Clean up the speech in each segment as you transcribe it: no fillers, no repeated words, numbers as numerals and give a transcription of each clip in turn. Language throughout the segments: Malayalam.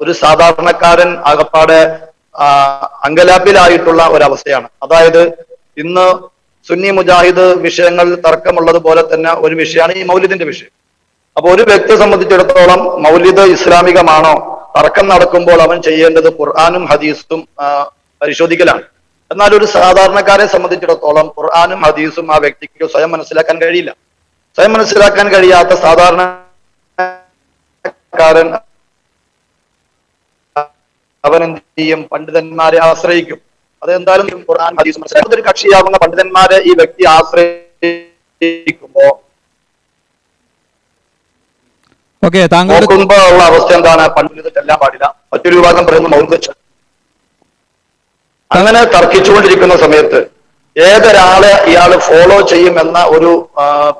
ഒരു സാധാരണക്കാരൻ ആകപ്പാടെ അങ്കലാപ്പിലായിട്ടുള്ള ഒരവസ്ഥയാണ്. അതായത് ഇന്ന് സുന്നി മുജാഹിദ് വിഷയങ്ങൾ തർക്കമുള്ളതുപോലെ തന്നെ ഒരു വിഷയമാണ് ഈ മൗലിദിന്റെ വിഷയം. അപ്പൊ ഒരു വ്യക്തിയെ സംബന്ധിച്ചിടത്തോളം മൗലിദ് ഇസ്ലാമികമാണോ, തർക്കം നടക്കുമ്പോൾ അവൻ ചെയ്യേണ്ടത് ഖുർആനും ഹദീസും പരിശോധിക്കലാണ്. എന്നാൽ ഒരു സാധാരണക്കാരെ സംബന്ധിച്ചിടത്തോളം ഖുർആനും ഹദീസും ആ വ്യക്തിക്ക് സ്വയം മനസ്സിലാക്കാൻ കഴിയില്ല. സ്വയം മനസ്സിലാക്കാൻ കഴിയാത്ത സാധാരണക്കാരൻ അവൻ എന്ത് ചെയ്യും? പണ്ഡിതന്മാരെ ആശ്രയിക്കും. അതെന്തായാലും ഖുർആൻ ഹദീസ് മനസ്സിലാക്കുന്ന ഒരു കക്ഷിയാവുന്ന പണ്ഡിതന്മാരെ ഈ വ്യക്തി ആശ്രയിക്കുമ്പോ നോക്കുമ്പോ ഉള്ള അവസ്ഥ എന്താണ്? പണ്ഡിത് ചെല്ലാൻ പാടില്ല. മറ്റൊരു വിഭാഗം പറയുന്ന മൗലിദ്. അങ്ങനെ തർക്കിച്ചുകൊണ്ടിരിക്കുന്ന സമയത്ത് ഏതൊരാളെ ഇയാൾ ഫോളോ ചെയ്യുമെന്ന ഒരു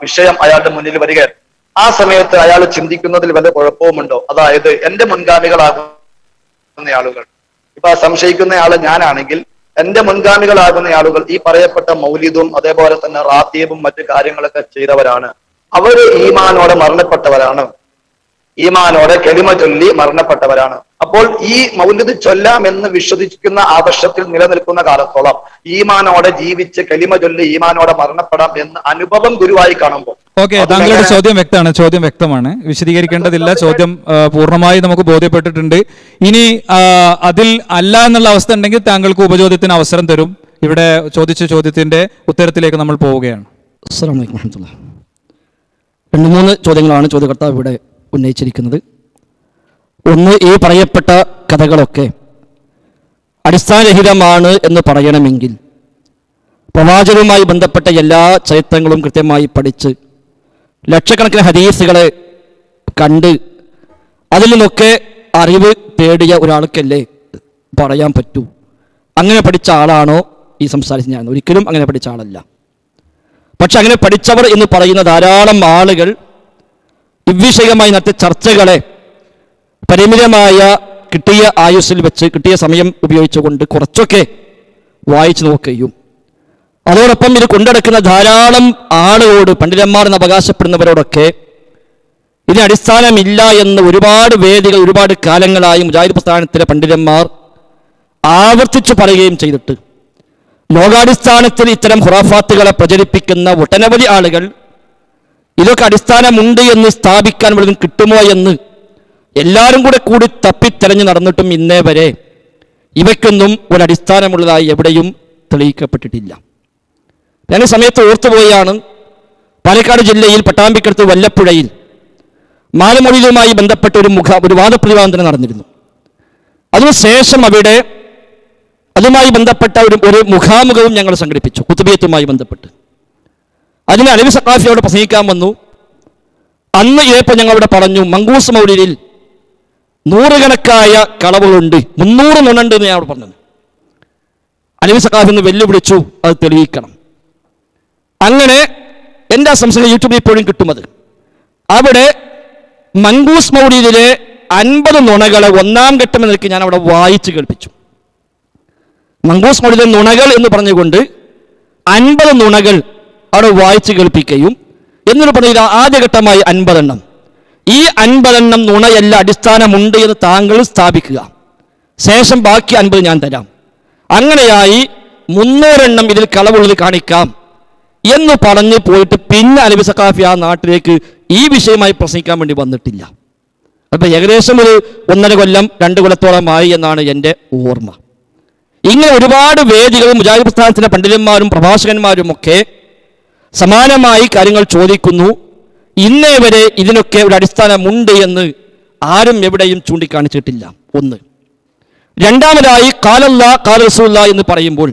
വിഷയം അയാളുടെ മുന്നിൽ വരികയാണ്. ആ സമയത്ത് അയാൾ ചിന്തിക്കുന്നതിൽ വല്ല കുഴപ്പവുമുണ്ടോ? അതായത് എന്റെ മുൻഗാമികളാകുന്ന ആളുകൾ, ഇപ്പൊ സംശയിക്കുന്ന ആള് ഞാനാണെങ്കിൽ എന്റെ മുൻഗാമികളാകുന്ന ആളുകൾ ഈ പറയപ്പെട്ട മൗലിദും അതേപോലെ തന്നെ റാത്തീബും മറ്റു കാര്യങ്ങളൊക്കെ ചെയ്തവരാണ്. അവര് ഈമാനോടെ മരണപ്പെട്ടവരാണ്, ഈമാനോടെ കലിമ ചൊല്ലി മരണപ്പെട്ടവരാണ്. അപ്പോൾ ഈ മൗലിദ് ചൊല്ലാമെന്ന് വിശ്വസിക്കുന്ന ആദർശത്തിൽ നിലനിൽക്കുന്ന കാലത്തോളം ഈമാനോടെ ജീവിച്ച് കലിമ ചൊല്ലി ഈമാനോടെ മരണപ്പെടാം എന്ന് അനുഭവം ഗുരുവായി കാണുമ്പോൾ. താങ്കളുടെ ചോദ്യം വ്യക്തമാണ്, വിശദീകരിക്കേണ്ടതില്ല. ചോദ്യം പൂർണ്ണമായി നമുക്ക് ബോധ്യപ്പെട്ടിട്ടുണ്ട്. ഇനി അതിൽ അല്ല എന്നുള്ള അവസ്ഥ ഉണ്ടെങ്കിൽ താങ്കൾക്ക് ഉപചോദ്യത്തിന് അവസരം തരും. ഇവിടെ ചോദിച്ച ചോദ്യത്തിന്റെ ഉത്തരത്തിലേക്ക് നമ്മൾ പോവുകയാണ്. അസ്സലാമു അലൈക്കും വറഹ്മത്തുള്ളാഹി. 2-3 ചോദ്യങ്ങളാണ് ചോദ്യകർത്താവ് ഇവിടെ ഉന്നയിച്ചിരിക്കുന്നത്. ഒന്ന്, ഈ പറയപ്പെട്ട കഥകളൊക്കെ അടിസ്ഥാനരഹിതമാണ് എന്ന് പറയണമെങ്കിൽ പ്രവാചകവുമായി ബന്ധപ്പെട്ട എല്ലാ ചരിത്രങ്ങളും കൃത്യമായി പഠിച്ച് ലക്ഷക്കണക്കിന് ഹദീസുകളെ കണ്ട് അതിൽ നിന്നൊക്കെ അറിവ് തേടിയ ഒരാൾക്കല്ലേ പറയാൻ പറ്റൂ. അങ്ങനെ പഠിച്ച ആളാണോ ഈ സംസാരിച്ച്? ഞാൻ ഒരിക്കലും അങ്ങനെ പഠിച്ച ആളല്ല. പക്ഷെ അങ്ങനെ പഠിച്ചവർ എന്ന് പറയുന്ന ധാരാളം ആളുകൾ ഇവിഷയമായി നടത്തിയ ചർച്ചകളെ പരിമിതമായ കിട്ടിയ ആയുസ്സിൽ വെച്ച് കിട്ടിയ സമയം ഉപയോഗിച്ചുകൊണ്ട് കുറച്ചൊക്കെ വായിച്ചു നോക്കുകയും അതോടൊപ്പം ഇത് കൊണ്ടെടുക്കുന്ന ധാരാളം ആളുകളോട്, പണ്ഡിതന്മാർ എന്ന് അവകാശപ്പെടുന്നവരോടൊക്കെ ഇതിന് അടിസ്ഥാനമില്ല എന്ന് ഒരുപാട് വേദികൾ ഒരുപാട് കാലങ്ങളായി മുജാഹിദ് പ്രസ്ഥാനത്തിലെ പണ്ഡിതന്മാർ ആവർത്തിച്ചു പറയുകയും ചെയ്തിട്ട് ലോകാടിസ്ഥാനത്തിൽ ഇത്തരം ഖുറാഫാത്തുകളെ പ്രചരിപ്പിക്കുന്ന ഒട്ടനവധി ആളുകൾ ഇതൊക്കെ അടിസ്ഥാനമുണ്ട് എന്ന് സ്ഥാപിക്കാൻ വല്ലതും കിട്ടുമോ എന്ന് എല്ലാവരും കൂടി തപ്പിത്തെരഞ്ഞു നടന്നിട്ടും ഇന്നേ വരെ ഇവയ്ക്കൊന്നും ഒരടിസ്ഥാനമുള്ളതായി എവിടെയും തെളിയിക്കപ്പെട്ടിട്ടില്ല. ഞാൻ സമയത്ത് ഓർത്തുപോയാണ്, പാലക്കാട് ജില്ലയിൽ പട്ടാമ്പിക്കടുത്ത് വല്ലപ്പുഴയിൽ മാലമൊഴിയിലുമായി ബന്ധപ്പെട്ട ഒരു വാദപ്രതിവാദനം നടന്നിരുന്നു. അതിനുശേഷം അവിടെ അതുമായി ബന്ധപ്പെട്ട ഒരു മുഖാമുഖവും ഞങ്ങൾ സംഘടിപ്പിച്ചു, കുത്തുബിയത്തുമായി ബന്ധപ്പെട്ട്. അതിന് അലവി സഖാഫി അവിടെ പ്രസംഗിക്കാൻ വന്നു. അന്ന് ഇതേപ്പോൾ ഞങ്ങളവിടെ പറഞ്ഞു, മങ്കൂസ് മൗലിദിൽ 100 കളവുകളുണ്ട്, 300 നുണുണ്ട് എന്ന് ഞാൻ അവിടെ പറഞ്ഞത്. അലവി സഖാഫി ഒന്ന് വെല്ലുവിളിച്ചു, അത് തെളിയിക്കണം. അങ്ങനെ എൻ്റെ ആ സംശയം യൂട്യൂബിൽ ഇപ്പോഴും കിട്ടുമത്. അവിടെ മങ്കൂസ് മൗലിദിലെ 50 നുണകളെ 1-ാം ഘട്ടം എന്ന നിലയ്ക്ക് ഞാൻ അവിടെ വായിച്ചു കേൾപ്പിച്ചു. മങ്കൂസ് മൗലിദിലെ നുണകൾ എന്ന് പറഞ്ഞുകൊണ്ട് 50 നുണകൾ അവിടെ വായിച്ചു കേൾപ്പിക്കുകയും എന്നിട്ട് പറഞ്ഞ ആദ്യഘട്ടമായി 50 എണ്ണം, ഈ 50 എണ്ണം നുണയല്ല, അടിസ്ഥാനമുണ്ട് എന്ന് താങ്കൾ സ്ഥാപിക്കുക, ശേഷം ബാക്കി 50 ഞാൻ തരാം. അങ്ങനെയായി 300 എണ്ണം ഇതിൽ കളവുള്ളത് കാണിക്കാം എന്ന് പറഞ്ഞ് പോയിട്ട് പിന്നെ അലവി സഖാഫി ആ നാട്ടിലേക്ക് ഈ വിഷയമായി പ്രസംഗിക്കാൻ വേണ്ടി വന്നിട്ടില്ല. അപ്പൊ ഏകദേശം ഒരു 1.5 കൊല്ലം 2 കൊല്ലത്തോളമായി എന്നാണ് എൻ്റെ ഓർമ്മ. ഇങ്ങനെ ഒരുപാട് വേദികളും മുജാഹിദ് പ്രസ്ഥാനത്തിലെ പണ്ഡിതന്മാരും പ്രഭാഷകന്മാരും ഒക്കെ സമാനമായി കാര്യങ്ങൾ ചോദിക്കുന്നു. ഇന്നേ വരെ ഇതിനൊക്കെ ഒരു അടിസ്ഥാനമുണ്ട് എന്ന് ആരും എവിടെയും ചൂണ്ടിക്കാണിച്ചിട്ടില്ല. ഒന്ന്. രണ്ടാമതായി ഖാലല്ലാഹ് ഖാല റസൂലുള്ളാഹി എന്ന് പറയുമ്പോൾ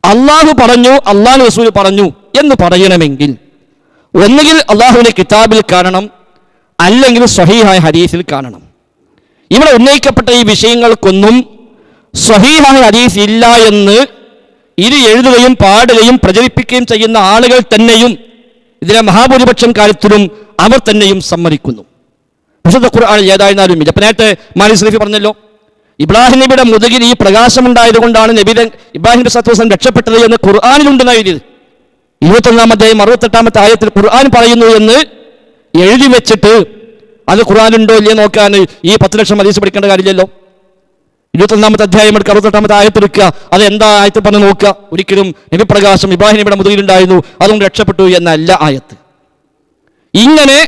അള്ളാഹു പറഞ്ഞു, അള്ളാഹു റസൂൽ പറഞ്ഞു എന്ന് പറയണമെങ്കിൽ ഒന്നുകിൽ അള്ളാഹുവിന്റെ കിതാബിൽ കാണണം, അല്ലെങ്കിൽ സ്വഹീഹായ ഹദീസിൽ കാണണം. ഇവിടെ ഉന്നയിക്കപ്പെട്ട ഈ വിഷയങ്ങൾക്കൊന്നും സ്വഹീഹായ ഹദീസ് ഇല്ല എന്ന് ഇത് എഴുതുകയും പാടുകയും പ്രചരിപ്പിക്കുകയും ചെയ്യുന്ന ആളുകൾ തന്നെയും ഇതിലെ മഹാഭൂരിപക്ഷം കാര്യത്തിലും അവർ തന്നെയും സമ്മതിക്കുന്നു. വിശുദ്ധ ഖുർആനിൽ ഏതായിരുന്നാലും ഇല്ല. നേരത്തെ മാലിക് സലഫി പറഞ്ഞല്ലോ, ഇബ്രാഹിം നബിയുടെ മുതുകിൽ ഈ പ്രകാശമുണ്ടായത് കൊണ്ടാണ് ഇബ്രാഹിം നബി സല്ലല്ലാഹു അലൈഹി വസല്ലം രക്ഷപ്പെട്ടത് എന്ന് ഖുർആനിലുണ്ടെന്ന് എഴുതിയത്. 21-ാം അധ്യായം 68-ാമത്തെ ആയത്തിൽ ഖുർആൻ പറയുന്നു എന്ന് എഴുതി വെച്ചിട്ട് അത് ഖുർആനുണ്ടോ ഇല്ലയോ നോക്കാൻ ഈ 10 ലക്ഷം ഹദീസ് പഠിക്കേണ്ട കാര്യമില്ലല്ലോ. 21-ാമത്തെ അധ്യായം എടുക്കുക, 68-ാമത്തെ ആയത്തെടുക്കുക, അത് എന്താ ആയത്ത് പറഞ്ഞ് നോക്കുക. ഒരിക്കലും നബിപ്രകാശം ഇബ്രാഹിം നബിയുടെ മുതുകിലുണ്ടായിരുന്നു, അതുകൊണ്ട് രക്ഷപ്പെട്ടു എന്നല്ല ആയത്ത്. ഇങ്ങനെ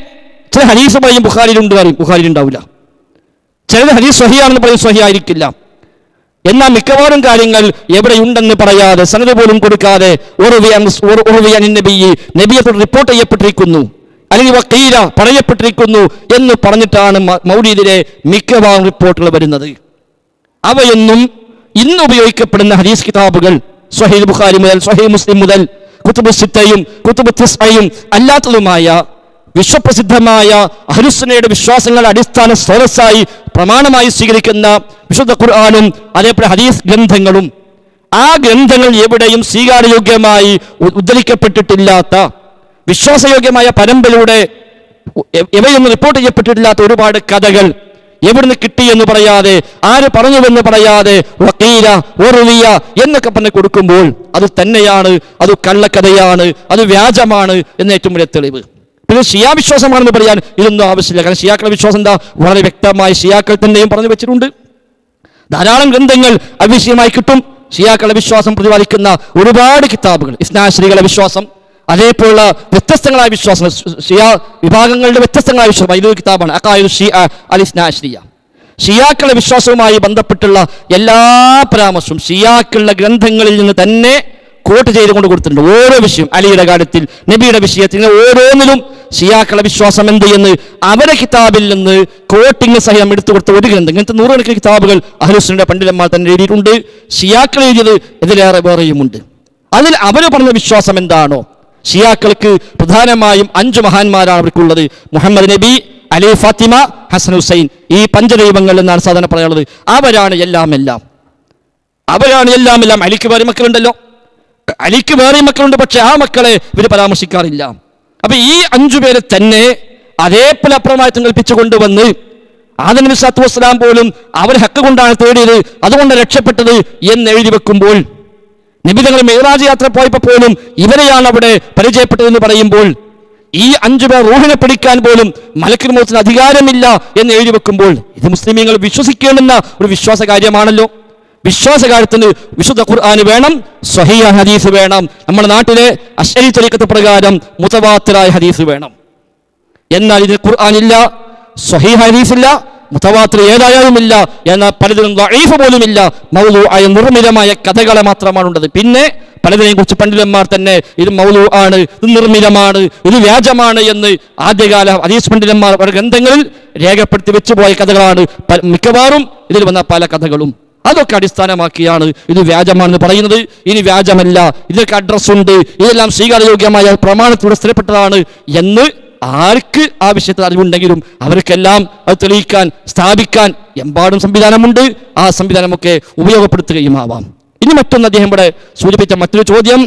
ചില ഹദീസ് പറയും ബുഖാരിയിലുണ്ട് പറയും, ബുഖാരിയിലുണ്ടാവില്ല. ചിലത് ഹദീസ് സ്വഹിയാണെന്ന് പറയും, സ്വഹി ആയിരിക്കില്ല. എന്നാൽ മിക്കവാറും കാര്യങ്ങൾ എവിടെയുണ്ടെന്ന് പറയാതെ, സനദ് പോലും കൊടുക്കാതെ നബിയെ റിപ്പോർട്ട് ചെയ്യപ്പെട്ടിരിക്കുന്നു, അല്ലെങ്കിൽ വക്കീല പറയപ്പെട്ടിരിക്കുന്നു എന്ന് പറഞ്ഞിട്ടാണ് മൗലീദിലെ മിക്കവാറും റിപ്പോർട്ടുകൾ വരുന്നത്. അവയൊന്നും ഇന്ന് ഉപയോഗിക്കപ്പെടുന്ന ഹദീസ് കിതാബുകൾ, സ്വഹീഹ് ബുഖാരി മുതൽ സ്വഹീഹ് മുസ്ലിം മുതൽ കുതുബ് സിത്തയും കുതുബ് തിസ്അയും അല്ലാത്തതുമായ വിശ്വപ്രസിദ്ധമായ അഹ്ലുസുന്നയുടെ വിശ്വാസങ്ങളുടെ അടിസ്ഥാന സ്രോതസ്സായി പ്രമാണമായി സ്വീകരിക്കുന്ന വിശുദ്ധ ഖുർആനും അതേപോലെ ഹദീസ് ഗ്രന്ഥങ്ങളും, ആ ഗ്രന്ഥങ്ങൾ എവിടെയും സ്വീകാര്യയോഗ്യമായി ഉദ്ധരിക്കപ്പെട്ടിട്ടില്ലാത്ത, വിശ്വാസയോഗ്യമായ പരമ്പരയിലൂടെ എവയൊന്നും റിപ്പോർട്ട് ചെയ്യപ്പെട്ടിട്ടില്ലാത്ത ഒരുപാട് കഥകൾ എവിടുന്ന് കിട്ടിയെന്ന് പറയാതെ, ആര് പറഞ്ഞുവെന്ന് പറയാതെ വക്കീല ഉറുവിയ എന്നൊക്കെ പറഞ്ഞ് കൊടുക്കുമ്പോൾ അത് തന്നെയാണ്, അത് കള്ളക്കഥയാണ്, അത് വ്യാജമാണ് എന്ന ഏറ്റവും വലിയ തെളിവ്. പിന്നെ ഷിയാ വിശ്വാസമാണെന്ന് പറയാൻ ഇതൊന്നും ആവശ്യമില്ല. കാരണം ഷിയാക്കളുടെ വിശ്വാസം എന്താ, വളരെ വ്യക്തമായി ഷിയാക്കൾ തന്നെയും പറഞ്ഞു വെച്ചിട്ടുണ്ട്. ധാരാളം ഗ്രന്ഥങ്ങൾ അവിഷയമായി കിട്ടും. ഷിയാക്കളുടെ വിശ്വാസം പ്രതിപാദിക്കുന്ന ഒരുപാട് കിതാബുകൾ, ഇസ്നാശ്രീകളുടെ വിശ്വാസം, അതേപോലുള്ള വ്യത്യസ്തങ്ങളായ വിശ്വാസം, ഷിയാ വിഭാഗങ്ങളുടെ വ്യത്യസ്തങ്ങളായ വിശ്വാസം, ഇതൊരു കിതാബാണ് അഖായിദു ഷിഅ അൽ ഇസ്നാശ്രിയ. ഷിയാക്കളുടെ വിശ്വാസവുമായി ബന്ധപ്പെട്ടുള്ള എല്ലാ പരാമർശവും ഷിയാക്കളുടെ ഗ്രന്ഥങ്ങളിൽ നിന്ന് തന്നെ കോട്ട് ചെയ്തുകൊണ്ട് കൊടുത്തിട്ടുണ്ട്. ഓരോ വിഷയം, അലിയുടെ കാര്യത്തിൽ, നബിയുടെ വിഷയത്തിൽ, ഓരോന്നിലും ഷിയാക്കളുടെ വിശ്വാസം എന്ത് എന്ന് അവരെ കിതാബിൽ നിന്ന് കോട്ടിങ് സഹിതം എടുത്തു കൊടുത്ത ഒരു ഗ്രന്ഥം, ഇങ്ങനത്തെ 100 കിതാബുകൾ അഹ്ലുസുന്നയുടെ പണ്ഡിതന്മാർ തന്നെ എഴുതിയിട്ടുണ്ട്. ഷിയാക്കൾ എഴുതിയത് ഇതിലേറെ വേറെയുമുണ്ട്. അതിൽ അവർ പറഞ്ഞ വിശ്വാസം എന്താണോ, ഷിയാക്കൾക്ക് പ്രധാനമായും 5 മഹാന്മാരാണ് അവർക്കുള്ളത്. മുഹമ്മദ് നബി, അലി, ഫാത്തിമ, ഹസൻ, ഹുസൈൻ, ഈ പഞ്ചദൈവങ്ങൾ എന്നാണ് സാധാരണ പറയാനുള്ളത്. അവരാണ് എല്ലാം എല്ലാം, അവരാണ് എല്ലാം എല്ലാം. അലിക്ക് വേറെ മക്കളുണ്ടല്ലോ, അലിക്ക് വേറെ മക്കളുണ്ട്, പക്ഷെ ആ മക്കളെ ഇവർ പരാമർശിക്കാറില്ല. അപ്പൊ ഈ 5 പേരെ തന്നെ അതേപോലെ അപ്രമായത്വം കൽപ്പിച്ചു കൊണ്ടുവന്ന് ആദം നബി സ്വല്ലല്ലാഹു അലൈഹി വസല്ലം പോലും അവർ ഹക്ക് കൊണ്ടാണ് തേടിയത്, അതുകൊണ്ട് രക്ഷപ്പെട്ടത് എന്ന് എഴുതി വെക്കുമ്പോൾ, നബി തങ്ങൾ മിഅ്റാജ് യാത്ര പോയപ്പോൾ പോലും ഇവരെയാണ് അവിടെ പരിചയപ്പെട്ടതെന്ന് പറയുമ്പോൾ, ഈ 5 പേർ റൂഹിനെ പിടിക്കാൻ പോലും മലക്കുൽ മൗത്തിന് അധികാരമില്ല എന്ന് എഴുതി വെക്കുമ്പോൾ, ഇത് മുസ്ലിമീങ്ങൾ വിശ്വസിക്കേണ്ടുന്ന ഒരു വിശ്വാസ കാര്യമാണല്ലോ. വിശ്വാസകാര്യത്തിന് വിശുദ്ധ ഖുർആൻ വേണം, സ്വഹീഹ് ഹദീസ് വേണം. നമ്മുടെ നാട്ടിലെ അശ്അരി തരീഖത്ത് പ്രകാരം മുതവാത്തിറായ ഹദീസ് വേണം. എന്നാൽ ഇതിൽ ഖുർആൻ ഇല്ല, സ്വഹീഹ് ഹദീസ് ഇല്ല, മുതവാത്തിർ ഏതായാലും ഇല്ല, എന്നാൽ പലതിലും ദഈഫ് പോലും ഇല്ല. മൗലൂആയ നിർമ്മിതമായ കഥകളെ മാത്രമാണ് ഉള്ളത്. പിന്നെ പലതിനെയും കുറിച്ച് പണ്ഡിതന്മാർ തന്നെ ഇത് മൗലൂ ആണ്, ഇത് നിർമ്മിതമാണ്, ഇത് വ്യാജമാണ് എന്ന് ആദ്യകാല ഹദീസ് പണ്ഡിതന്മാർ അവരുടെ ഗ്രന്ഥങ്ങളിൽ രേഖപ്പെടുത്തി വെച്ചുപോയ കഥകളാണ് മിക്കവാറും ഇതിൽ വന്ന പല കഥകളും. അതൊക്കെ അടിസ്ഥാനമാക്കിയാണ് ഇത് വ്യാജമാണെന്ന് പറയുന്നത്. ഇനി വ്യാജമല്ല, ഇതൊക്കെ അഡ്രസ്സുണ്ട്, ഇതെല്ലാം സ്വീകാര്യയോഗ്യമായ പ്രമാണത്തിലൂടെ സ്ഥിരപ്പെട്ടതാണ് എന്ന് ആർക്ക് ആ വിഷയത്തിൽ അറിവുണ്ടെങ്കിലും അവർക്കെല്ലാം അത് തെളിയിക്കാൻ, സ്ഥാപിക്കാൻ എമ്പാടും സംവിധാനമുണ്ട്. ആ സംവിധാനമൊക്കെ ഉപയോഗപ്പെടുത്തുകയും ആവാം. ഇനി മറ്റൊന്ന് അദ്ദേഹം ഇവിടെ സൂചിപ്പിച്ച മറ്റൊരു ചോദ്യം,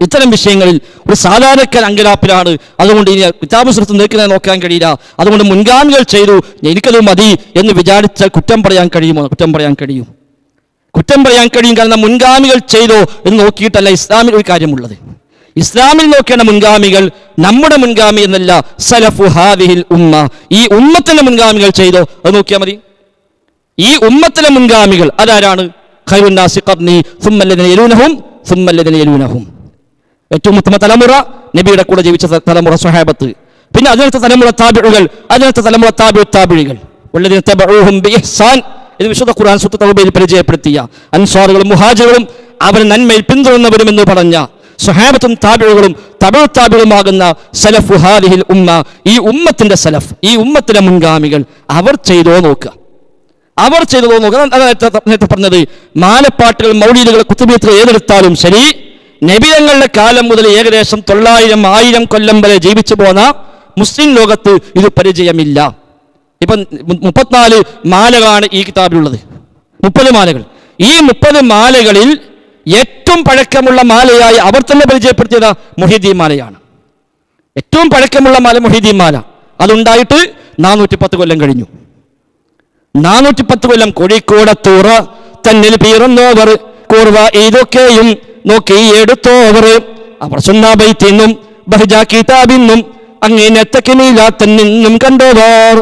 ഇത്തരം വിഷയങ്ങളിൽ ഒരു സാധാരണക്കാരൻ അങ്കലാപ്പിലാണ്, അതുകൊണ്ട് ഇനി കിതാബ് സുഹൃത്ത് നിൽക്കുന്നത് നോക്കാൻ കഴിയില്ല, അതുകൊണ്ട് മുൻഗാമികൾ ചെയ്തു, എനിക്കത് മതി എന്ന് വിചാരിച്ചാൽ കുറ്റം പറയാൻ കഴിയുമോ? കുറ്റം പറയാൻ കഴിയും, കുറ്റം പറയാൻ കഴിയും. കാരണം മുൻഗാമികൾ ചെയ്തോ എന്ന് നോക്കിയിട്ടല്ല ഇസ്ലാമിൽ ഒരു കാര്യമുള്ളത്. ഇസ്ലാമിൽ നോക്കേണ്ട മുൻഗാമികൾ നമ്മുടെ മുൻഗാമി എന്നല്ല, സലഫു ഹാദിഹിൽ ഉമ്മ, ഈ ഉമ്മത്തിന്റെ മുൻഗാമികൾ ചെയ്തോ അത് നോക്കിയാൽ മതി. ഈ ഉമ്മത്തിലെ മുൻഗാമികൾ അതാരാണ്? ഖൈറുൻ നാസി ഖർനി സുമ്മല്ലദീന യലൂനഹും സുമ്മല്ലദീന യലൂനഹും. ഏറ്റവും ഉത്തമ തലമുറ നബിയുടെ കൂടെ ജീവിച്ച തലമുറ സ്വഹാബത്ത്, പിന്നെ അതിനടുത്ത തലമുറ താബിഉകൾ, അതിനടുത്ത തലമുറ താബിഉത്താബിഴികൾ, വല്ലദീന തബഊഹും ബിഇഹ്സാൻ ഇത് വിശുദ്ധ ഖുർആൻ സൂറത്ത് തൗബയിൽ പരിചയപ്പെടുത്തിയ അൻസ്വാറുകളും മുഹാജിറുകളും അവർ നന്മയിൽ പിന്തുടർന്നവരുമെന്ന് പറഞ്ഞ സ്വഹാബത്തും താബിഉകളും തബഉത്താബികളുമാകുന്ന സലഫു ഹാദിഹിൽ ഉമ്മ, ഈ ഉമ്മത്തിന്റെ സലഫ്, ഈ ഉമ്മത്തിന്റെ മുൻഗാമികൾ അവർ ചെയ്തോ നോക്കുക, അവർ ചെയ്തതോ നോക്കുക. നേരത്തെ പറഞ്ഞത് മാലപ്പാട്ടുകൾ, മൗലീദുകൾ, കുത്തുബീത്തുകൾ ഏതെടുത്താലും ശരി, നബിതങ്ങളുടെ കാലം മുതൽ ഏകദേശം 900-1000 കൊല്ലം വരെ ജീവിച്ചു പോന്ന മുസ്ലിം ലോകത്ത് ഇത് പരിചയമില്ല. ഇപ്പം 34 മാലകളാണ് ഈ കിതാബിലുള്ളത്, 30 മാലകൾ. ഈ 30 മാലകളിൽ ഏറ്റവും പഴക്കമുള്ള മാലയായി അവർ തന്നെ പരിചയപ്പെടുത്തിയത് മുഹീദ്ദീൻ മാലയാണ്. ഏറ്റവും പഴക്കമുള്ള മാല മുഹീദ്ദീൻ മാല. അതുണ്ടായിട്ട് 410 കൊല്ലം കഴിഞ്ഞു. 410 കൊല്ലം കോഴിക്കോടത്തൂറ തന്നിൽ പിറന്നോവർ കൂർവ ഇതൊക്കെയും നോക്കി എടുത്തോവർ അവർ സുന്നാബൈത്തിന്നും ബഹ്ജ കിതാബിന്നും അങ്ങനെ തെക്കിനിലാത്തൻ നിന്നും കണ്ടോർ.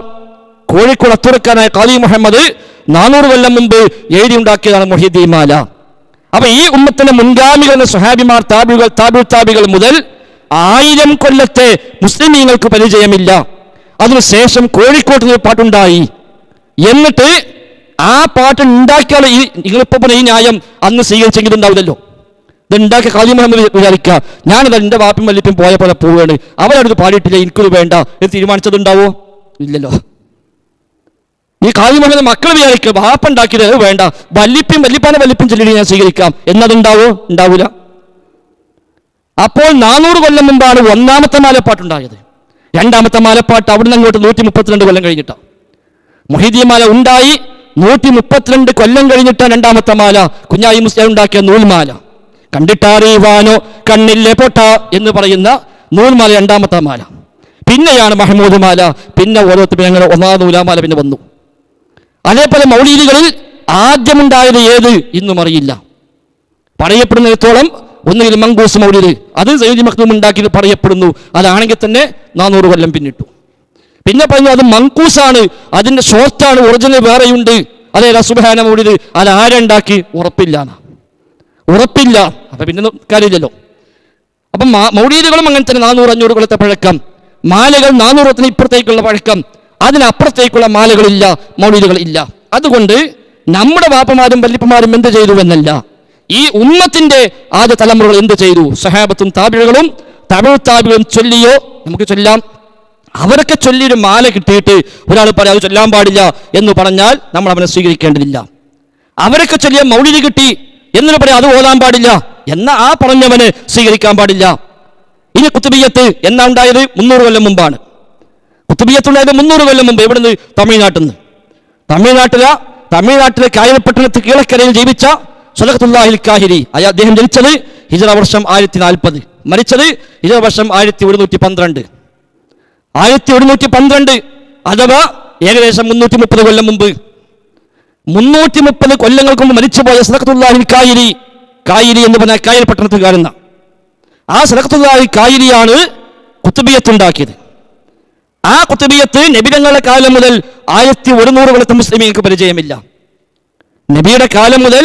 കോഴിക്കോട് അത്തുറക്കാനായ ഖാദി മുഹമ്മദ് 400 കൊല്ലം മുമ്പ് എഴുതിയുണ്ടാക്കിയതാണ് മുഹീദ്ദീൻ മാല. അപ്പൊ ഈ ഉമ്മത്തിന്റെ മുൻഗാമികൾ സ്വഹാബിമാർ, താബികൾ മുതൽ 1000 കൊല്ലത്തെ മുസ്ലിമീങ്ങൾക്ക് പരിചയമില്ല. അതിനുശേഷം കോഴിക്കോട്ട് നിന്ന് പാട്ടുണ്ടായി. എന്നിട്ട് ആ പാട്ട് ഉണ്ടാക്കിയാൽ നിങ്ങളിപ്പോ ഈ ന്യായം അന്ന് സ്വീകരിച്ചെങ്കിലും ഉണ്ടാവില്ലല്ലോ. ഇതുണ്ടാക്കിയ ഖാദി മുഹമ്മദ് വിചാരിക്കുക, ഞാനത് എൻ്റെ വാപ്പും വല്ലിപ്പും പോയ പോലെ പോവുകയാണ്, അവരടുത്ത് പാടിയിട്ടില്ല, എനിക്കൊരു വേണ്ട എന്ന് തീരുമാനിച്ചതുണ്ടാവോ? ഇല്ലല്ലോ. ഈ ഖാദി മുഹമ്മദ് മക്കൾ വിചാരിക്കുക, വാപ്പ ഉണ്ടാക്കിയത് വേണ്ട, വല്ലിപ്പാനെ വല്ലിപ്പും ചൊല്ലി ഞാൻ സ്വീകരിക്കാം എന്നതുണ്ടാവോ? ഉണ്ടാവില്ല. അപ്പോൾ 400 കൊല്ലം മുമ്പാണ് ഒന്നാമത്തെ മാലപ്പാട്ടുണ്ടായത്. രണ്ടാമത്തെ മാലപ്പാട്ട് അവിടുന്ന് അങ്ങോട്ട് 132 കൊല്ലം കഴിഞ്ഞിട്ടാണ്. മുഹീദ്ദീൻ മാല ഉണ്ടായി 132 കൊല്ലം കഴിഞ്ഞിട്ടാണ് രണ്ടാമത്തെ മാല കുഞ്ഞായി മുസ്ലിയാർ ഉണ്ടാക്കിയ നൂൽമാല. കണ്ടിട്ടറിയുവാനോ കണ്ണില്ലേ പൊട്ട എന്ന് പറയുന്ന നൂൽമാല രണ്ടാമത്തെ മാല. പിന്നെയാണ് മഹ്മൂദ് മാല, പിന്നെ ഓരോരുത്തരും ഞങ്ങൾ ഒന്നാം നൂലാമാല പിന്നെ വന്നു. അതേപോലെ മൗലീദുകളിൽ ആദ്യമുണ്ടായത് ഏത് ഇന്നും അറിയില്ല. പറയപ്പെടുന്നിടത്തോളം ഒന്നുകിൽ മങ്കൂസ് മൗലീദ്, അത് സയ്യിദ് മഖ്ദൂം ഉണ്ടാക്കിയത് പറയപ്പെടുന്നു. അതാണെങ്കിൽ തന്നെ 400 കൊല്ലം പിന്നിട്ടു. പിന്നെ പറഞ്ഞു അത് മങ്കൂസാണ്, അതിന്റെ ഷോർട്ടാണ്, ഒറിജിനൽ വേറെയുണ്ട്. അതേ സുബ്ഹാന മൗലീദ്, അത് ആരുണ്ടാക്കി ഉറപ്പില്ല. അപ്പൊ പിന്നെ കാര്യമില്ലല്ലോ. അപ്പം മൗലീദുകളും അങ്ങനെ തന്നെ 400-500 കൊല്ലത്തെ പഴക്കം. മാലകൾ 400 ഇപ്പുറത്തേക്കുള്ള പഴക്കം, അതിനപ്പുറത്തേക്കുള്ള മാലകളില്ല, മൗലീദുകൾ ഇല്ല. അതുകൊണ്ട് നമ്മുടെ വാപ്പമാരും വല്ലിപ്പമാരും എന്ത് ചെയ്തു എന്നല്ല, ഈ ഉമ്മത്തിന്റെ ആദ്യ തലമുറകൾ എന്ത് ചെയ്തു? സഹാബത്തും താബികളും താബികളും ചൊല്ലിയോ? നമുക്ക് ചൊല്ലാം. അവരൊക്കെ ചൊല്ലിയൊരു മാല കിട്ടിയിട്ട് ഒരാൾ പറയാം അത് ചൊല്ലാൻ പാടില്ല എന്ന് പറഞ്ഞാൽ നമ്മൾ അവനെ സ്വീകരിക്കേണ്ടതില്ല. അവരൊക്കെ ചൊല്ലിയ മൗലിദ് കിട്ടി എന്നിട്ട് പറയാം അത് ഓതാൻ പാടില്ല എന്ന ആ പറഞ്ഞവന് സ്വീകരിക്കാൻ പാടില്ല. ഇനി കുത്തുബിയ്യത്ത് എന്നാ ഉണ്ടായത്? 300 കൊല്ലം മുമ്പാണ്. കുത്തുബിയ്യത്ത് ഉണ്ടായത് 300 കൊല്ലം മുമ്പ്. എവിടുന്ന്? തമിഴ്നാട്ടിൽ നിന്ന്. തമിഴ്നാട്ടിലെ കായൽപട്ടണത്ത് കീഴക്കരയിൽ ജീവിച്ച സ്വലഖത്തുല്ലാഹിൽ കാഹിരി, അദ്ദേഹം ജനിച്ചത് ഹിജ്റ വർഷം 1040, മരിച്ചത് ഹിജ്റ വർഷം 1112. 1112 അഥവാ ഏകദേശം 330 കൊല്ലം മുമ്പ്. 330 കൊല്ലങ്ങൾക്ക് മുമ്പ് മരിച്ചുപോയ സ്വലഖത്തുല്ലാഹിൽ കാഹിരി എന്ന് പറഞ്ഞ കായൽ പട്ടണത്തുകാരെന്ന ആ സ്വലഖത്തുല്ലാഹിൽ കാഹിരിയാണ് കുത്തുബിയ്യത്ത് ഉണ്ടാക്കിയത്. ആ കുത്തുബിയ്യത്ത് നബിതങ്ങളുടെ കാലം മുതൽ 1100 കൊല്ലത്തെ മുസ്ലിമീങ്ങൾക്ക് പരിചയമില്ല. നബിയുടെ കാലം മുതൽ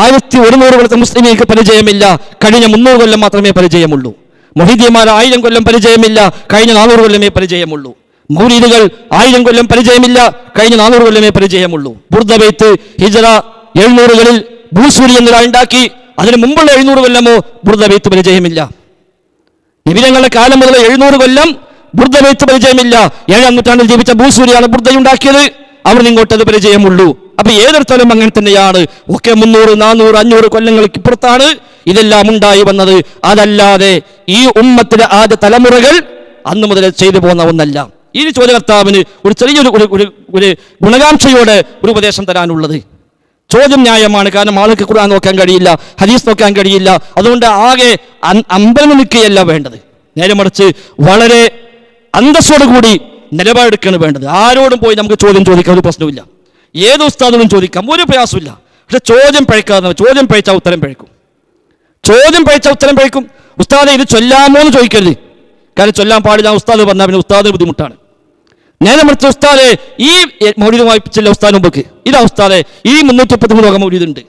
1100 കൊല്ലത്തെ മുസ്ലിമീങ്ങൾക്ക് പരിചയമില്ല. കഴിഞ്ഞ 300 കൊല്ലം മാത്രമേ പരിചയമുള്ളൂ. മുഹീദ്ദീന്മാർ 1000 കൊല്ലം പരിചയമില്ല, കഴിഞ്ഞ 400 കൊല്ലമേ പരിചയമുള്ളൂ. മൗലീദുകൾ 1000 കൊല്ലം പരിചയമില്ല, കഴിഞ്ഞ 400 കൊല്ലമേ പരിചയമുള്ളൂ. ബുർദ ബൈത്ത് ഹിജ്റ 700-കളിൽ ബൂസൂരി എന്നൊരാൾ ഉണ്ടാക്കി, അതിന് മുമ്പുള്ള 700 കൊല്ലമോ ബുർദ ബൈത്ത് പരിചയമില്ല. നബിതങ്ങളുടെ കാലം മുതൽ 700 കൊല്ലം ബുർദ ബൈത്ത് പരിചയമില്ല. 7-ാം നൂറ്റാണ്ടിൽ ജീവിച്ച ബൂസൂരിയാണ് ബുർദയുണ്ടാക്കിയത്. അവിടെ ഇങ്ങോട്ട് അത് പരിചയമുള്ളൂ. അപ്പൊ ഏതൊരുത്തലും അങ്ങനെ തന്നെയാണ്. ഒക്കെ 300, 400, 500 കൊല്ലങ്ങൾക്ക് ഇപ്പുറത്താണ് ഇതെല്ലാം ഉണ്ടായി വന്നത്. അതല്ലാതെ ഈ ഉമ്മത്തിലെ ആദ്യ തലമുറകൾ അന്ന് മുതൽ ചെയ്തു പോകുന്ന ഒന്നല്ല. ഈ ചോദ്യകർത്താവിന് ഒരു ചെറിയൊരു ഒരു ഗുണകാംക്ഷയോടെ ഒരു ഉപദേശം തരാനുള്ളത്. ചോദ്യം ന്യായമാണ്. കാരണം ആൾക്ക് ഖുർആൻ നോക്കാൻ കഴിയില്ല, ഹദീസ് നോക്കാൻ കഴിയില്ല. അതുകൊണ്ട് ആകെ അമ്പലം നിൽക്കുകയല്ല വേണ്ടത്. നേരെ മറിച്ച് വളരെ അന്തസ്സോടു കൂടി നിലപാടെടുക്കുകയാണ് വേണ്ടത്. ആരോടും പോയി നമുക്ക് ചോദ്യം ചോദിക്കാൻ ഒരു പ്രശ്നമില്ല. ഏത് ഉസ്താദിനും ചോദിക്കാം, ഒരു പ്രയാസമില്ല. പക്ഷെ ചോദ്യം പഴിക്കാതെ, ചോദ്യം പഴിച്ചാൽ ഉത്തരം പഴിക്കും. ഉസ്താദെ ഇത് ചൊല്ലാമോ എന്ന് ചോദിക്കരുത്. കാരണം ചൊല്ലാൻ പാടില്ല ഉസ്താദ് പറഞ്ഞാൽ പിന്നെ ഉസ്താദിന് ബുദ്ധിമുട്ടാണ്. നേരെ മറിച്ച് ഉസ്താദെ ഈ മൗലിദുമായി ചില ഉസ്താദ് മുമ്പ് ഇതാ ഉസ്താദെ ഈ 333 മൗലിദുണ്ട്,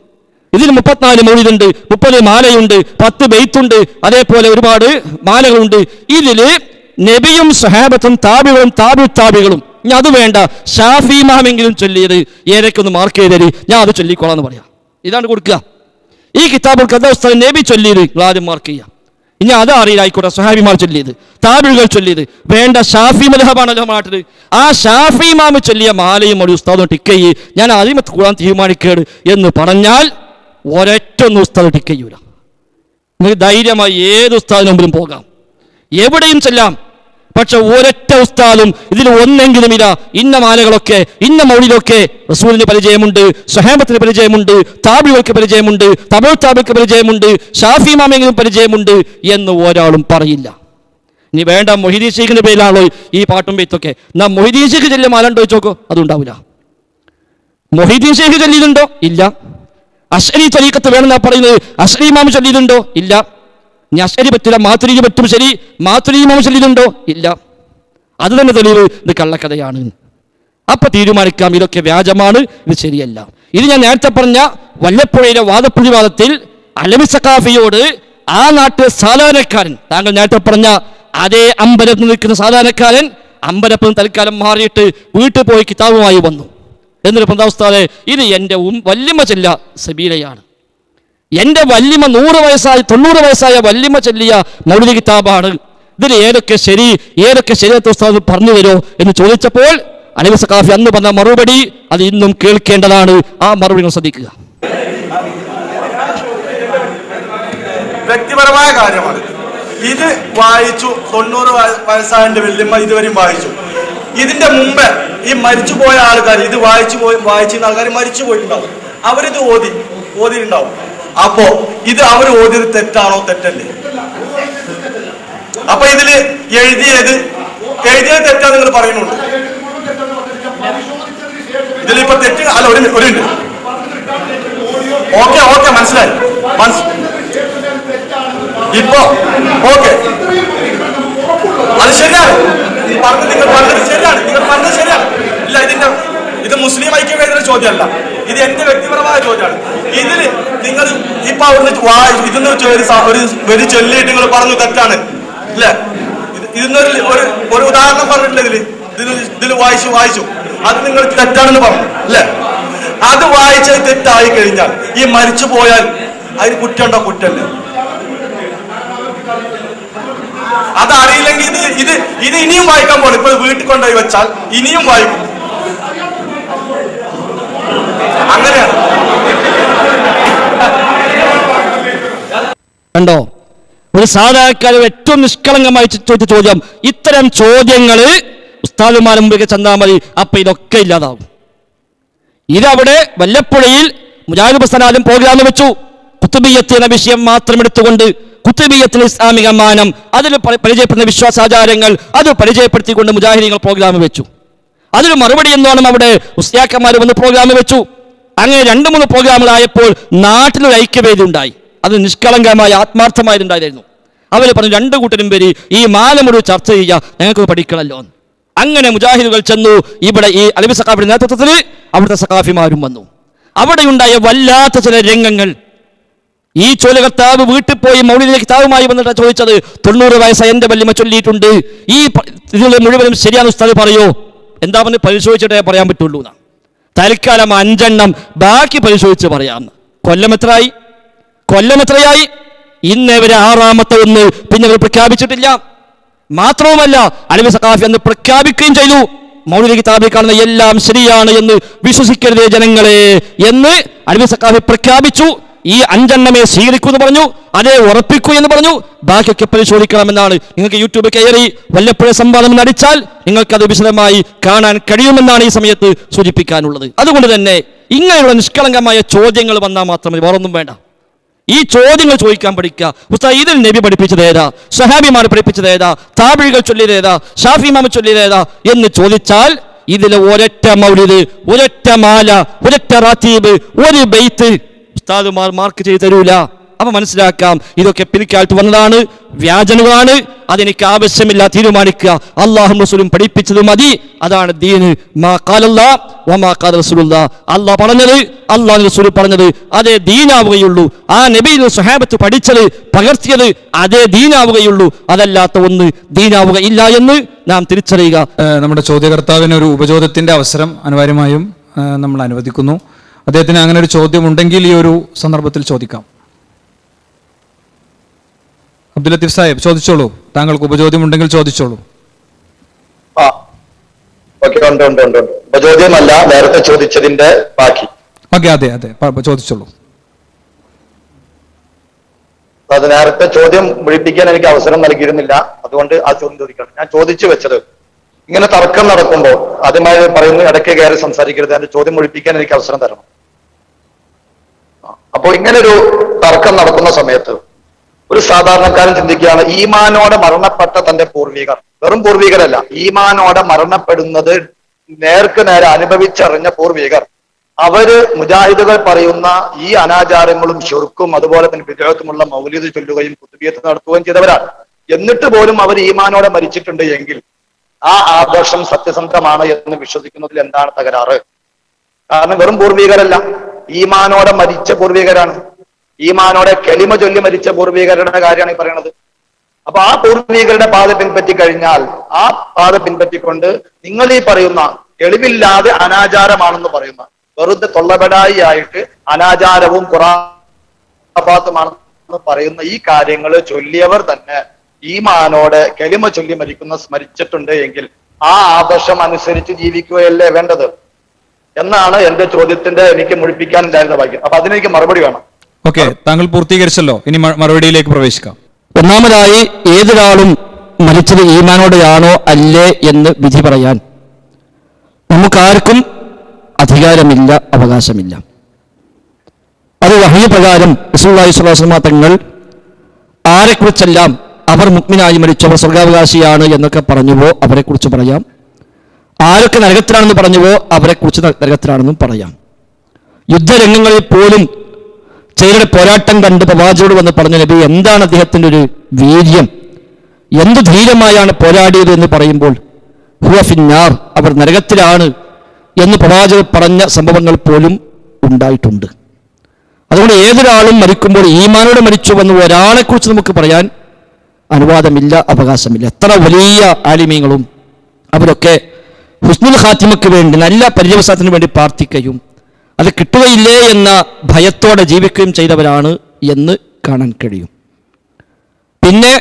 ഇതിൽ 34 മൗലിദുണ്ട്, 30 മാലയുണ്ട്, 10 ബെയ്ത്തുണ്ട്, അതേപോലെ ഒരുപാട് മാലകളുണ്ട്. ഇതില് നബിയും സഹാബത്തും താബികളും താബികളും ഞാൻ അത് വേണ്ട, ഷാഫി ഇമാമെങ്കിലും ചൊല്ലിയത് ഏതൊക്കെ ഒന്ന് മാർക്ക് ചെയ്തേരി, ഞാൻ അത് ചൊല്ലിക്കോളാന്ന് പറയാം. ഇതാണ് കൊടുക്കുക. ഈ കിതാബുൽ കഥ ഉസ്താദ് നബി ചൊല്ലിയത് ആദ്യം മാർക്ക് ചെയ്യാം. ഇനി അത് അറിയില്ലായിക്കോട്ടെ സഹാബിമാർ ചൊല്ലിയത്, താബികൾ ചൊല്ലിയത് വേണ്ട. ഷാഫി മദ്ഹബാണല്ലോ നാട്ടിൽ. ആ ഷാഫി ഇമാമ് ചൊല്ലിയ മാലയും ഒരു ഉസ്താദും ടിക്കയ്യ് ഞാൻ ആദ്യമത്ത് കൂടാൻ തീരുമാനിക്കേട് എന്ന് പറഞ്ഞാൽ ഒരൊറ്റൊന്നും ഉസ്താദ് ടിക്കയ്യൂല. നിങ്ങൾക്ക് ധൈര്യമായി ഏത് ഉസ്താദിന് മുമ്പിലും പോകാം, എവിടെയും ചെല്ലാം. പക്ഷെ ഒരൊറ്റ ഉസ്താദും ഇതിൽ ഒന്നെങ്കിലും ഇല്ല. ഇന്ന മാലകളൊക്കെ ഇന്ന മൗലിദൊക്കെ റസൂലിന് പരിചയമുണ്ട്, സ്വഹാബത്തിന് പരിചയമുണ്ട്, താബികൾക്ക് പരിചയമുണ്ട്, താബിക്ക് പരിചയമുണ്ട്, ഷാഫി ഇമാമെങ്കിലും പരിചയമുണ്ട് എന്ന് ഒരാളും പറയില്ല. ഇനി വേണ്ട മൊഹീദ്ദീൻ ശൈഖിന്റെ പേരിലാണല്ലോ ഈ പാട്ടും ബെയ്ത്തൊക്കെ. എന്നാ മൊഹീദ്ദീൻ ശൈഖ് ചൊല്ലിയ മാല ഉണ്ടോ ചോദിച്ചോക്കോ, അതുണ്ടാവില്ല. മൊഹീദ്ദീൻ ശൈഖ് ചൊല്ലിയിട്ടുണ്ടോ? ഇല്ല. അശ്അരി തരീഖത്ത് വേണമെന്നാ പറയുന്നത്, അശ്അരി ഇമാം ചൊല്ലിയിട്ടുണ്ടോ? ഇല്ല. ഇനി അശ്അരി പറ്റില്ല, മാതുരിദി പറ്റും. ശരി, മാതുരിദി ഇമാം ചൊല്ലിയിട്ടുണ്ടോ? ഇല്ല. അത് തന്നെ തെളിവ് ഇത് കള്ളക്കഥയാണ്. അപ്പൊ തീരുമാനിക്കാം ഇതൊക്കെ വ്യാജമാണ്, ഇത് ശരിയല്ല. ഇത് ഞാൻ നേരത്തെ പറഞ്ഞ വല്ലപ്പുഴയിലെ വാദപ്രതിവാദത്തിൽ അലവി സഖാഫിയോട് ആ നാട്ടിലെ സാധാരണക്കാരൻ, താങ്കൾ നേരത്തെ പറഞ്ഞ അതേ അമ്പലത്തിൽ നിൽക്കുന്ന സാധാരണക്കാരൻ അമ്പലത്തിൽ തൽക്കാലം മാറിയിട്ട് വീട്ടിൽ പോയി കിതാബുമായി വന്നു. എന്നിട്ട് പ്രന്താവസ്ഥാതെ ഇത് എൻ്റെ വല്യമ്മ ചെല്ല സബീലയാണ്, എൻ്റെ വല്യമ്മ 100 വയസ്സായി 90 വയസ്സായ വല്യമ്മ ചെല്ലിയ മൗലിദ് കിതാബാണ്, ഇതിൽ ഏതൊക്കെ ശരി ഏതൊക്കെ ശരിയാത്ത ഉസ്താദ് പറഞ്ഞു തരോ എന്ന് ചോദിച്ചപ്പോൾ അലവി സഖാഫി അന്ന് പറഞ്ഞ മറുപടി അത് ഇന്നും കേൾക്കേണ്ടതാണ്. ആ മറുപടി നിങ്ങൾ ശ്രദ്ധിക്കുക. വ്യക്തിപരമായ കാര്യമാണ്. ഇത് വായിച്ചു 90 വയസ്സായ വല്യമ്മ ഇതുവരെയും വായിച്ചു. ഇതിന്റെ മുമ്പ് ഈ മരിച്ചു പോയ ആൾക്കാർ ഇത് വായിച്ചിരുന്ന ആൾക്കാർ മരിച്ചു പോയിട്ടുണ്ടാവും, അവരിത് ഓതിയിട്ടുണ്ടാവും. അപ്പോ ഇത് അവർ ഓതിയത് തെറ്റാണോ? തെറ്റല്ലേ? അപ്പൊ ഇതില് എഴുതിയത് തെറ്റാ നിങ്ങൾ പറയുന്നുണ്ട്. ഇതിലിപ്പോ തെറ്റ് അല്ല, ഒരു ഓക്കെ മനസ്സിലായി. ഇപ്പൊ ഓക്കെ, അത് ശരിയാണ്, നിങ്ങൾ പറഞ്ഞത് ശരിയാണ്. ഇല്ല, ഇത് മുസ്ലിം ഐക്യവേദിയുടെ ചോദ്യമല്ല, ഇത് എന്റെ വ്യക്തിപരമായ ചോദ്യമാണ്. ഇതില് നിങ്ങൾ ഇപ്പൊ അവിടുന്ന് ഇതൊന്ന് ഒരു ചൊല്ലിയിട്ട് നിങ്ങൾ പറഞ്ഞു തെറ്റാണ് ഇല്ലേ? ഇതിന്നൊരു ഒരു ഉദാഹരണം പറഞ്ഞിട്ടില്ല. ഇതില് വായിച്ചു അത് നിങ്ങൾ തെറ്റാണെന്ന് പറഞ്ഞു അല്ലേ? അത് വായിച്ചത് തെറ്റായി കഴിഞ്ഞാൽ ഈ മരിച്ചു പോയാൽ അതിന് കുറ്റമുണ്ടോ? കുറ്റല്ലേ? അതറിയില്ലെങ്കിൽ ഇത് ഇനിയും വായിക്കാൻ പോകണം. ഇപ്പൊ വീട്ടിൽ കൊണ്ടുപോയി വെച്ചാൽ ഇനിയും വായിക്കും. അങ്ങനെയാണ്. കണ്ടോ, ഒരു സാധാരണക്കാരൻ ഏറ്റവും നിഷ്കളങ്കമായി ചോദിച്ച ചോദ്യം. ഇത്തരം ചോദ്യങ്ങള് ഉസ്താദുമാരെ മുമ്പിലേക്ക് ചെന്നാൽ മതി, അപ്പൊ ഇതൊക്കെ ഇല്ലാതാവും. ഇതവിടെ വല്ലപ്പുഴയിൽ മുജാഹിദ് പ്രസ്ഥാനം പ്രോഗ്രാം വെച്ചു. കുത്തുബിയ്യത്ത് എന്ന വിഷയം മാത്രം എടുത്തുകൊണ്ട് കുത്തുബിയ്യത്തിൽ ഇസ്ലാമിക മാനം, അതിൽ പരിചയപ്പെടുന്ന വിശ്വാസാചാരങ്ങൾ അത് പരിചയപ്പെടുത്തിക്കൊണ്ട് മുജാഹിദീങ്ങൾ പ്രോഗ്രാം വെച്ചു. അതിന് മറുപടി എന്നോണം അവിടെ ഉസ്താദന്മാർ വന്ന് പ്രോഗ്രാം വെച്ചു. അങ്ങനെ 2-3 പ്രോഗ്രാമുകളായപ്പോൾ നാട്ടിലൊരു ഐക്യവേദി ഉണ്ടായി. അത് നിഷ്കളങ്കമായി ആത്മാർത്ഥമായിട്ടുണ്ടായിരുന്നു. അവർ പറഞ്ഞു 2 കൂട്ടരും പേര് ഈ മാലമൊരു ചർച്ച ചെയ്യുക, ഞങ്ങൾക്ക് പഠിക്കണമല്ലോ. അങ്ങനെ മുജാഹിദുകൾ ചെന്നു. ഇവിടെ ഈ അലവി സഖാഫിയുടെ നേതൃത്വത്തിൽ അവിടുത്തെ സഖാഫിമാരും വന്നു. അവിടെയുണ്ടായ വല്ലാത്ത ചില രംഗങ്ങൾ. ഈ ചോദ്യകർത്താവ് വീട്ടിൽ പോയി മൗലിദിലെ കിതാബുമായി വന്നിട്ട് ചോദിച്ചത് 90 വയസ്സായ എൻ്റെ വല്യമ്മ ചൊല്ലിയിട്ടുണ്ട്, ഈ ഇതിലെ മുഴുവനും ശരിയാണ് ഉസ്താദ് പറയോ? എന്താ പറഞ്ഞ് പരിശോധിച്ചിട്ടേ പറയാൻ പറ്റുള്ളൂ എന്നാ. തൽക്കാലം 5 എണ്ണം ബാക്കി പരിശോധിച്ച് പറയാമെന്ന്. കൊല്ലം എത്രയായി? ഇന്നേ വരെ 6ാമത്തെ ഒന്ന് പിന്നെ അവർ പ്രഖ്യാപിച്ചിട്ടില്ല. മാത്രവുമല്ല അലവി സഖാഫി അന്ന് പ്രഖ്യാപിക്കുകയും ചെയ്തു, മൗലിദ് കിതാബിൽ കാണുന്ന എല്ലാം ശരിയാണ് എന്ന് വിശ്വസിക്കരുതേ ജനങ്ങളെ എന്ന് അലവി സഖാഫി പ്രഖ്യാപിച്ചു. ഈ 5 എണ്ണമേ സ്വീകരിക്കൂ എന്ന് പറഞ്ഞു, അതേ ഉറപ്പിക്കൂ എന്ന് പറഞ്ഞു, ബാക്കിയൊക്കെ പരിശോധിക്കണമെന്നാണ്. നിങ്ങൾക്ക് യൂട്യൂബിൽ കയറി വല്ലപ്പുഴ സംവാദം നടിച്ചാൽ നിങ്ങൾക്കത് വിശദമായി കാണാൻ കഴിയുമെന്നാണ് ഈ സമയത്ത് സൂചിപ്പിക്കാനുള്ളത്. അതുകൊണ്ട് തന്നെ ഇങ്ങനെയുള്ള നിഷ്കളങ്കമായ ചോദ്യങ്ങൾ വന്നാൽ മാത്രമേ, വേറൊന്നും വേണ്ട. ഈ ചോദ്യങ്ങൾ ചോദിക്കാൻ പഠിക്കുക. ഉസ്താദ് ഇതിൽ നബി പഠിപ്പിച്ചത് ഏതാ? സഹാബിമാർ പഠിപ്പിച്ചത് ഏതാ? താബിഴികൾ ചൊല്ലിയത് ഏതാ? ഷാഫി ഇമാം ചൊല്ലിയത് ഏതാ എന്ന് ചോദിച്ചാൽ ഇതിലെ ഒരൊറ്റ മൗലിദ്, ഒരൊറ്റ മാല, ഒരൊറ്റ റാത്തീബ്, ഒരു ബൈത്ത് ഉസ്താദുമാർ മാർക്ക് ചെയ്ത് തരൂല. അപ്പൊ മനസ്സിലാക്കാം ഇതൊക്കെ പിൽക്കാലത്ത് വന്നതാണ്, വ്യാജനുകളാണ്. അതെനിക്ക് ആവശ്യമില്ല, തീരുമാനിക്കുക. അല്ലാഹും റസൂലും പഠിപ്പിച്ചത് മതി, അതാണ് ദീന്. മാ ഖാലല്ലാഹ് വമാ ഖാല റസൂലുള്ളാഹ്. അല്ലാഹ് പറഞ്ഞത്, അല്ലാഹു റസൂൽ പറഞ്ഞത് അതേ ദീനാവുകയുള്ളൂ. ആ നബിയും സ്വഹാബത്ത് പഠിച്ചത് പകർത്തിയത് അതേ ദീനാവുകയുള്ളൂ. അതല്ലാത്ത ഒന്ന് ദീനാവുക ഇല്ല എന്ന് നാം തിരിച്ചറിയുക. നമ്മുടെ ചോദ്യകർത്താവിന് ഒരു ഉപചോദ്യത്തിന്റെ അവസരം അനിവാര്യമായും നമ്മൾ അനുവദിക്കുന്നു. അദ്ദേഹത്തിന് അങ്ങനെ ഒരു ചോദ്യം ഉണ്ടെങ്കിൽ ഈ ഒരു സന്ദർഭത്തിൽ ചോദിക്കാം. അബ്ദുൽ ലത്തീഫ് സാഹിബ് ചോദിച്ചോളൂ, താങ്കൾക്ക് ഉപചോദ്യം ഉണ്ടെങ്കിൽ ചോദിച്ചോളൂ. ഉപചോദ്യമല്ല, നേരത്തെ ചോദിച്ചതിന്റെ ബാക്കി. അതെ ചോദിച്ചോളൂ. അത് നേരത്തെ ചോദ്യം വിളിപ്പിക്കാൻ എനിക്ക് അവസരം നൽകിയിരുന്നില്ല, അതുകൊണ്ട് ആ ചോദ്യം ചോദിക്കണം. ഞാൻ ചോദിച്ചു വെച്ചത്, ഇങ്ങനെ തർക്കം നടക്കുമ്പോൾ ആദ്യമായി പറയുന്നു ഇടയ്ക്ക് കയറി സംസാരിക്കരുത്, അതിന്റെ ചോദ്യം ഒഴിപ്പിക്കാൻ എനിക്ക് അവസരം തരണം. അപ്പോ ഇങ്ങനൊരു തർക്കം നടക്കുന്ന സമയത്ത് ഒരു സാധാരണക്കാരൻ ചിന്തിക്കുകയാണ്, ഈമാനോടെ മരണപ്പെട്ട തന്റെ പൂർവികർ, വെറും പൂർവികരല്ല, ഈമാനോടെ മരണപ്പെടുന്നത് നേർക്ക് നേരെ അനുഭവിച്ചറിഞ്ഞ പൂർവികർ, അവര് മുജാഹിദുകൾ പറയുന്ന ഈ അനാചാരങ്ങളും ശിർക്കും അതുപോലെ തന്നെ വിദേഹത്തുമുള്ള മൗലിദ് ചൊല്ലുകയും കുത്തുബിയത്ത് നടത്തുകയും ചെയ്തവരാണ്. എന്നിട്ട് പോലും അവർ ഈമാനോടെ മരിച്ചിട്ടുണ്ട് എങ്കിൽ ആ ആദർശം സത്യസന്ധമാണ് എന്ന് വിശ്വസിക്കുന്നതിൽ എന്താണ് തകരാറ്? കാരണം വെറും പൂർവികരല്ല, ഈമാനോടെ മരിച്ച പൂർവികരാണ്. ഈമാനോടെ കലിമ ചൊല്ലി മരിച്ച പൂർവികരുടെ കാര്യമാണ് ഈ പറയുന്നത്. അപ്പൊ ആ പൂർവികരുടെ പാത പിൻപറ്റി കഴിഞ്ഞാൽ ആ പാത പിൻപറ്റിക്കൊണ്ട് നിങ്ങൾ ഈ പറയുന്ന തെളിവില്ലാതെ അനാചാരമാണെന്ന് പറയുന്ന, വെറുതെ തൊള്ളപെടായി ആയിട്ട് അനാചാരവും ഖുറാഫാത്തുമാണെന്ന് പറയുന്ന ഈ കാര്യങ്ങൾ ചൊല്ലിയവർ തന്നെ ഈമാനോടെ കലിമ ചൊല്ലി സ്മരിച്ചിട്ടുണ്ട് എങ്കിൽ ആ ആദർശം അനുസരിച്ച് ജീവിക്കുകയല്ലേ വേണ്ടത് എന്നാണ് എന്റെ ചോദ്യത്തിന്റെ എനിക്ക് മുഴിപ്പിക്കാനുണ്ടായിരുന്ന ഭാഗ്യം. അപ്പൊ അതിനെനിക്ക് മറുപടി വേണം. ഓക്കെ, താങ്കൾ പൂർത്തീകരിച്ചല്ലോ, ഇനി മറുപടിയിലേക്ക് പ്രവേശിക്കാം. ഒന്നാമതായി, ഏതൊരാളും മരിച്ചത് ഈമാനോടെയാണോ അല്ലേ എന്ന് വിധി പറയാൻ നമുക്കാർക്കും അധികാരമില്ല, അവകാശമില്ല. അത് വഹ്യ് പ്രകാരം റസൂലുള്ളാഹി സ്വല്ലല്ലാഹു അലൈഹി വസല്ലം തങ്ങൾ ആരെക്കുറിച്ചെല്ലാം അവർ മുഅ്മിനായി മരിച്ചവർ സ്വർഗാവകാശിയാണ് എന്നൊക്കെ പറഞ്ഞുവോ അവരെക്കുറിച്ച് പറയാം. ആരൊക്കെ നരകത്തിലാണെന്ന് പറഞ്ഞുവോ അവരെക്കുറിച്ച് നരകത്തിലാണെന്നും പറയാം. യുദ്ധരംഗങ്ങളിൽ പോലും ചിലരുടെ പോരാട്ടം കണ്ട് പ്രവാചകരോട് വന്ന് പറഞ്ഞു, നബി എന്താണ് അദ്ദേഹത്തിൻ്റെ ഒരു വീര്യം, എന്ത് ധീരമായാണ് പോരാടിയത് എന്ന് പറയുമ്പോൾ ഹുവ ഫിന്നാർ, അവർ നരകത്തിലാണ് എന്ന് പ്രവാചകർ പറഞ്ഞ സംഭവങ്ങൾ പോലും ഉണ്ടായിട്ടുണ്ട്. അതുകൊണ്ട് ഏതൊരാളും മരിക്കുമ്പോൾ ഈമാനോടെ മരിച്ചുവെന്ന് ഒരാളെക്കുറിച്ച് നമുക്ക് പറയാൻ അനുവാദമില്ല, അവകാശമില്ല. എത്ര വലിയ ആലിമീങ്ങളും അവരൊക്കെ ഹുസ്നുൽ ഖാത്തിമയ്ക്ക് വേണ്ടി, നല്ല പര്യവസാനത്തിന് വേണ്ടി പ്രാർത്ഥിക്കുകയും അത് കിട്ടുകയില്ലേ എന്ന ഭയത്തോടെ ജീവിക്കുകയും ചെയ്തവരാണ് എന്ന് കാണാൻ കഴിയും. പിന്നെ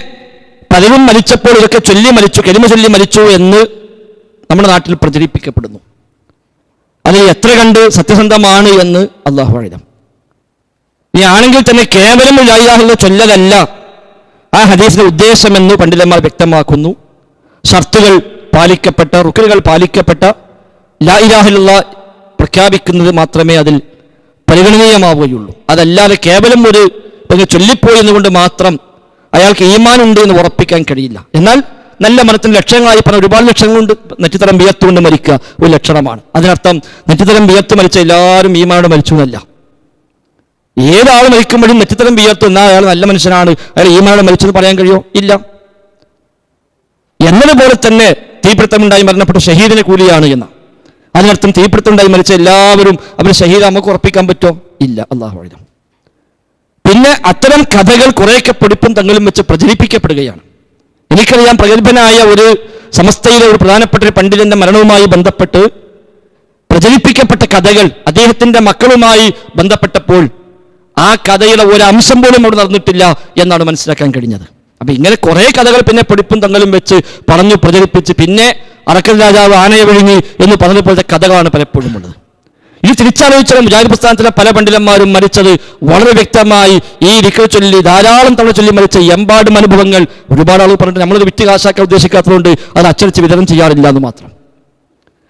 പലരും മരിച്ചപ്പോൾ ഇതൊക്കെ ചൊല്ലി മരിച്ചു, കലിമ ചൊല്ലി മരിച്ചു എന്ന് നമ്മുടെ നാട്ടിൽ പ്രചരിപ്പിക്കപ്പെടുന്നു. അതിൽ എത്ര കണ്ട് സത്യസന്ധമാണ് എന്ന് അല്ലാഹു അഅലം. ഇനി ആണെങ്കിൽ തന്നെ കേവലം ലാ ഇലാഹ ഇല്ലല്ലാഹ് ചൊല്ലലല്ല ആ ഹദീസിന്റെ ഉദ്ദേശമെന്ന് പണ്ഡിതന്മാർ വ്യക്തമാക്കുന്നു. ഷർത്തുകൾ പാലിക്കപ്പെട്ട, റുക്നുകൾ പാലിക്കപ്പെട്ട ലാ ഇലാഹ ഇല്ലല്ലാഹ് പ്രഖ്യാപിക്കുന്നത് മാത്രമേ അതിൽ പരിഗണനീയമാവുകയുള്ളൂ. അതല്ലാതെ കേവലം ഒരു ചൊല്ലിപ്പോയി എന്നുകൊണ്ട് മാത്രം അയാൾക്ക് ഈമാൻ ഉണ്ട് എന്ന് ഉറപ്പിക്കാൻ കഴിയില്ല. എന്നാൽ നല്ല മനത്തിന് ലക്ഷണങ്ങളായി പറഞ്ഞ ഒരുപാട് ലക്ഷണങ്ങളുണ്ട്. നെറ്റിത്തരം ബിയത്ത് കൊണ്ട് മരിക്കുക ഒരു ലക്ഷണമാണ്. അതിനർത്ഥം നെറ്റിത്തരം ബിയത്ത് മരിച്ച എല്ലാവരും ഈമാനോടെ മരിച്ചു എന്നല്ല. ഏതാൾ മരിക്കുമ്പോഴും നെറ്റിത്തരം ബിയത്ത് എന്നാൽ അയാൾ നല്ല മനുഷ്യനാണ്, അയാൾ ഈമാനോടെ മരിച്ചെന്ന് പറയാൻ കഴിയുമോ? ഇല്ല. എന്നതുപോലെ തന്നെ തീപിടുത്തമുണ്ടായി മരണപ്പെട്ട ഷഹീദിന് കൂലിയാണ് എന്ന, അതിനർത്ഥം തീപിടുത്തമുണ്ടായി മരിച്ച എല്ലാവരും അവർ ഷഹീദ് നമുക്ക് ഉറപ്പിക്കാൻ പറ്റുമോ? ഇല്ല, അല്ലാഹു അഅലം. പിന്നെ അത്തരം കഥകൾ കുറേയൊക്കെ പൊടിപ്പും തങ്ങളും വെച്ച് പ്രചരിപ്പിക്കപ്പെടുകയാണ്. എനിക്കറിയാം, പ്രഗത്ഭനായ ഒരു സമസ്തയിലെ ഒരു പ്രധാനപ്പെട്ട ഒരു പണ്ഡിതന്റെ മരണവുമായി ബന്ധപ്പെട്ട് പ്രചരിപ്പിക്കപ്പെട്ട കഥകൾ അദ്ദേഹത്തിന്റെ മക്കളുമായി ബന്ധപ്പെട്ടപ്പോൾ ആ കഥയുടെ ഒരു അംശം പോലും അവിടെ നടന്നിട്ടില്ല എന്നാണ് മനസ്സിലാക്കാൻ കഴിഞ്ഞത്. അപ്പൊ ഇങ്ങനെ കുറെ കഥകൾ പിന്നെ പൊടിപ്പും തങ്ങളും വെച്ച് പറഞ്ഞു പ്രചരിപ്പിച്ച് പിന്നെ അറക്കൽ രാജാവ് ആനയെ വിഴുങ്ങി എന്ന് പറഞ്ഞതുപോലത്തെ കഥകളാണ് പലപ്പോഴും ഉള്ളത്. ഇത് തിരിച്ചാലോചിച്ചാൽ മുജാഹിദ് പ്രസ്ഥാനത്തിലെ പല പണ്ഡിതന്മാരും മരിച്ചത് വളരെ വ്യക്തമായി ഈ ദിക്ർ ചൊല്ലി ധാരാളം തവണ ചൊല്ലി മരിച്ച എമ്പാടും അനുഭവങ്ങൾ ഒരുപാട് ആളുകൾ പറഞ്ഞിട്ട് നമ്മളത് വിറ്റ് കാശാക്കാൻ ഉദ്ദേശിക്കാത്തതുകൊണ്ട് അത് അച്ചടിച്ച് വിതരണം ചെയ്യാറില്ല എന്ന് മാത്രം.